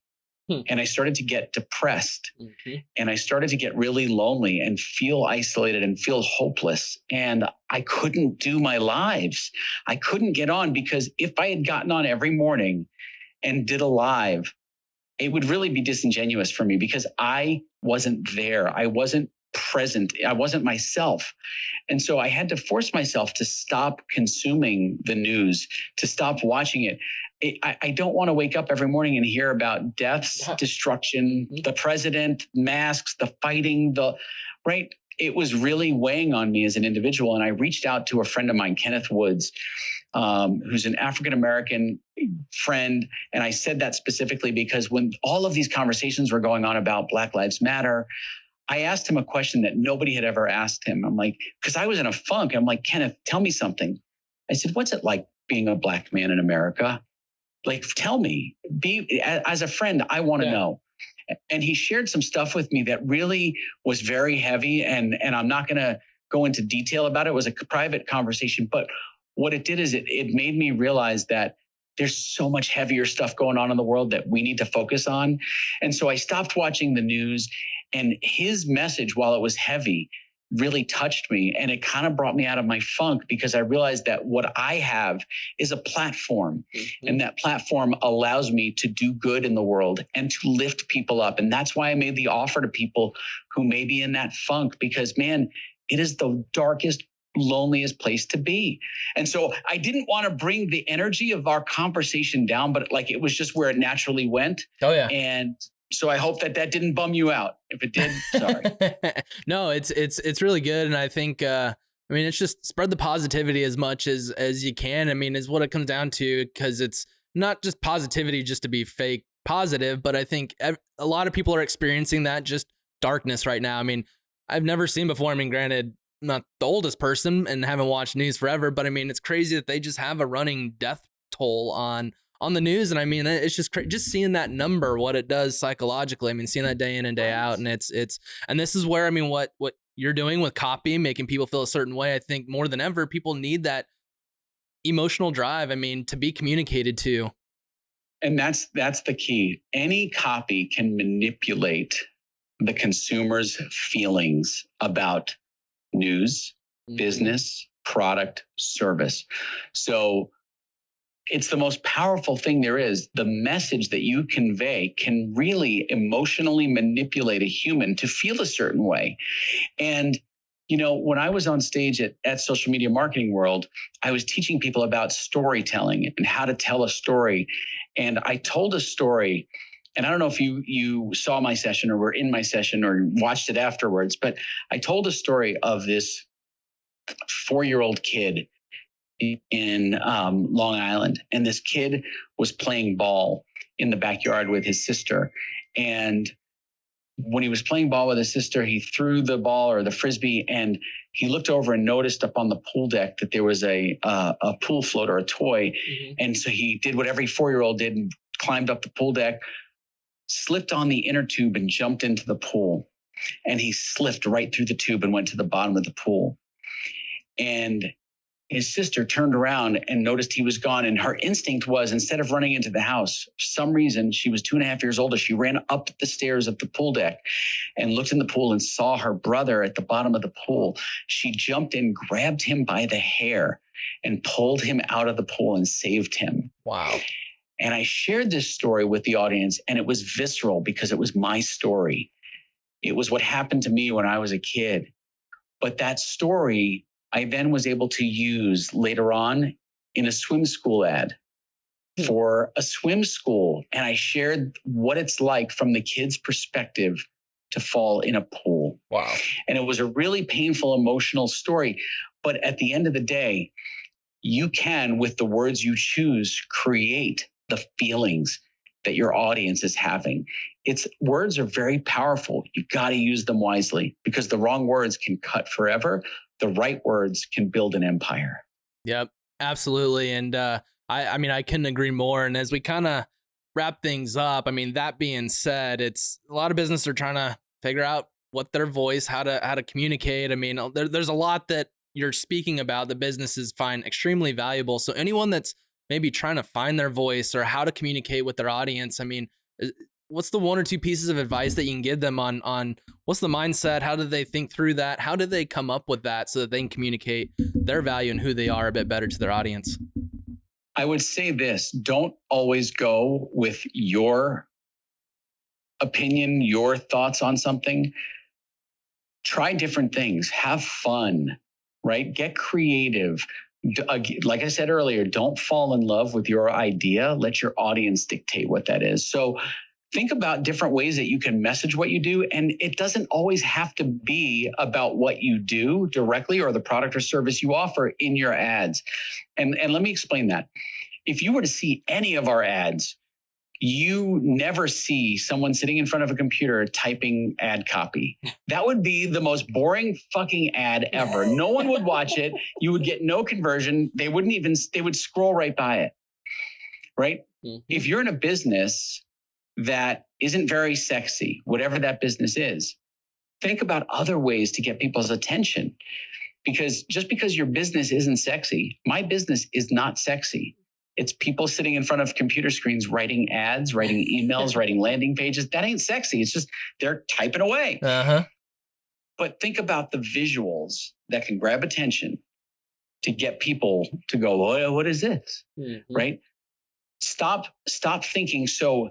And I started to get depressed. Mm-hmm. And I started to get really lonely and feel isolated and feel hopeless. And I couldn't do my lives. I couldn't get on, because if I had gotten on every morning and did a live, it would really be disingenuous for me, because I wasn't there. I wasn't present. I wasn't myself. And so I had to force myself to stop consuming the news, to stop watching it. I don't want to wake up every morning and hear about deaths, destruction, the president, masks, the fighting, right? It was really weighing on me as an individual. And I reached out to a friend of mine, Kenneth Woods, who's an African-American friend. And I said that specifically because when all of these conversations were going on about Black Lives Matter, I asked him a question that nobody had ever asked him. I'm like, because I was in a funk. I'm like, Kenneth, tell me something. I said, what's it like being a Black man in America? Like, tell me, as a friend, I want to know. And he shared some stuff with me that really was very heavy. And I'm not going to go into detail about it. It was a private conversation. But what it did is it made me realize that there's so much heavier stuff going on in the world that we need to focus on. And so I stopped watching the news, and his message, while it was heavy, really touched me. And it kind of brought me out of my funk, because I realized that what I have is a platform. And that platform allows me to do good in the world and to lift people up. And that's why I made the offer to people who may be in that funk, because man, it is the darkest, loneliest place to be. And so I didn't want to bring the energy of our conversation down, but like, it was just where it naturally went.
Oh yeah.
And so I hope that didn't bum you out. If it did, sorry.
No, it's really good. And I think, I mean, it's just spread the positivity as much as you can. I mean, is what it comes down to, because it's not just positivity just to be fake positive, but I think a lot of people are experiencing that just darkness right now. I mean, I've never seen before. I mean, granted, I'm not the oldest person and haven't watched news forever, but I mean, it's crazy that they just have a running death toll on the news. And I mean, it's just just seeing that number, what it does psychologically. I mean, seeing that day in and day out. And and this is where, I mean, what you're doing with copy, making people feel a certain way. I think more than ever, people need that emotional drive. I mean, to be communicated to.
And that's the key. Any copy can manipulate the consumer's feelings about news, business, product, service. So it's the most powerful thing there is. The message that you convey can really emotionally manipulate a human to feel a certain way. And, you know, when I was on stage at Social Media Marketing World, I was teaching people about storytelling and how to tell a story. And I told a story, and I don't know if you saw my session or were in my session or watched it afterwards, but I told a story of this 4-year-old kid in Long Island. And this kid was playing ball in the backyard with his sister. And when he was playing ball with his sister, he threw the ball or the frisbee, and he looked over and noticed up on the pool deck that there was a pool float or a toy. And so he did what every 4-year-old did and climbed up the pool deck, slipped on the inner tube and jumped into the pool. And he slipped right through the tube and went to the bottom of the pool. And his sister turned around and noticed he was gone. And her instinct was, instead of running into the house, for some reason, she was 2.5 years older. She ran up the stairs of the pool deck and looked in the pool and saw her brother at the bottom of the pool. She jumped in, grabbed him by the hair and pulled him out of the pool and saved him.
Wow.
And I shared this story with the audience, and it was visceral because it was my story. It was what happened to me when I was a kid. But that story I then was able to use later on in a swim school ad for a swim school. And I shared what it's like from the kid's perspective to fall in a pool.
Wow.
And it was a really painful, emotional story. But at the end of the day, you can, with the words you choose, create the feelings that your audience is having. Words are very powerful. You've got to use them wisely, because the wrong words can cut forever. The right words can build an empire.
Yep, absolutely. And I mean, I couldn't agree more. And as we kind of wrap things up, I mean, that being said, it's a lot of businesses are trying to figure out what their voice, how to communicate. I mean, there's a lot that you're speaking about that businesses find extremely valuable. So anyone that's maybe trying to find their voice or how to communicate with their audience, I mean, what's the 1 or 2 pieces of advice that you can give them on what's the mindset? How do they think through that? How do they come up with that so that they can communicate their value and who they are a bit better to their audience?
I would say this: don't always go with your opinion, your thoughts on something. Try different things. Have fun, right? Get creative. Like I said earlier, don't fall in love with your idea. Let your audience dictate what that is. So think about different ways that you can message what you do. And it doesn't always have to be about what you do directly or the product or service you offer in your ads. And let me explain that. If you were to see any of our ads, you never see someone sitting in front of a computer typing ad copy. That would be the most boring fucking ad ever. No one would watch it. You would get no conversion. They would scroll right by it, right? Mm-hmm. If you're in a business that isn't very sexy, whatever that business is, think about other ways to get people's attention. Because just because your business isn't sexy, my business is not sexy. It's people sitting in front of computer screens, writing ads, writing emails, writing landing pages. That ain't sexy. It's just they're typing away. But think about the visuals that can grab attention to get people to go, oh, what is this? Mm-hmm. Right? Stop thinking so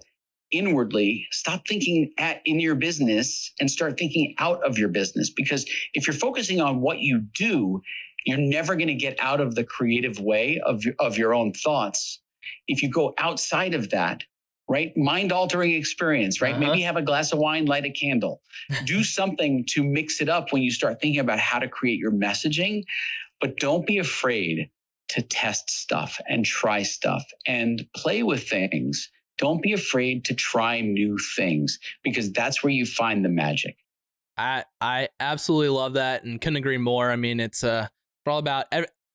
inwardly. Stop thinking in your business and start thinking out of your business. Because if you're focusing on what you do, you're never going to get out of the creative way of your own thoughts. If you go outside of that, right? Mind altering experience, right? Maybe have a glass of wine, light a candle, do something to mix it up when you start thinking about how to create your messaging. But don't be afraid to test stuff and try stuff and play with things. Don't be afraid to try new things, because that's where you find the magic.
I absolutely love that and couldn't agree more. I mean, it's all about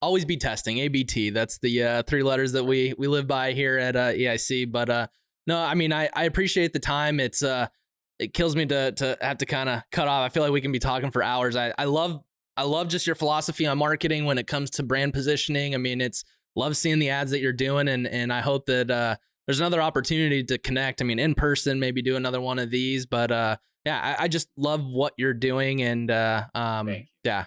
always be testing, ABT. That's the 3 letters that we live by here at EIC. But no, I mean, I appreciate the time. It kills me to have to kind of cut off. I feel like we can be talking for hours. I love just your philosophy on marketing when it comes to brand positioning. I mean, love seeing the ads that you're doing, and I hope that there's another opportunity to connect. I mean, in person, maybe do another one of these. But yeah, I just love what you're doing, and yeah.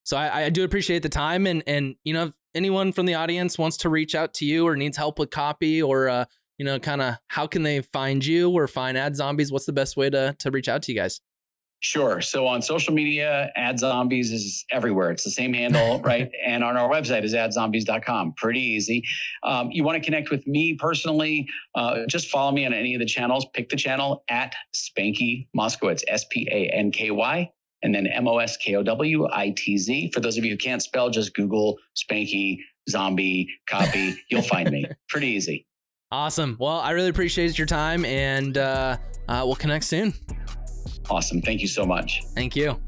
So I do appreciate the time, and you know, if anyone from the audience wants to reach out to you or needs help with copy, or you know, kind of how can they find you or find Ad Zombies? What's the best way to reach out to you guys?
Sure. So on social media, Ad Zombies is everywhere. It's the same handle, right? And on our website is adzombies.com. Pretty easy. You want to connect with me personally, just follow me on any of the channels. Pick the channel at Spanky Moskowitz, SPANKY, and then MOSKOWITZ. For those of you who can't spell, just Google Spanky, zombie, copy. You'll find me. Pretty easy.
Awesome. Well, I really appreciate your time, and we'll connect soon.
Awesome. Thank you so much.
Thank you.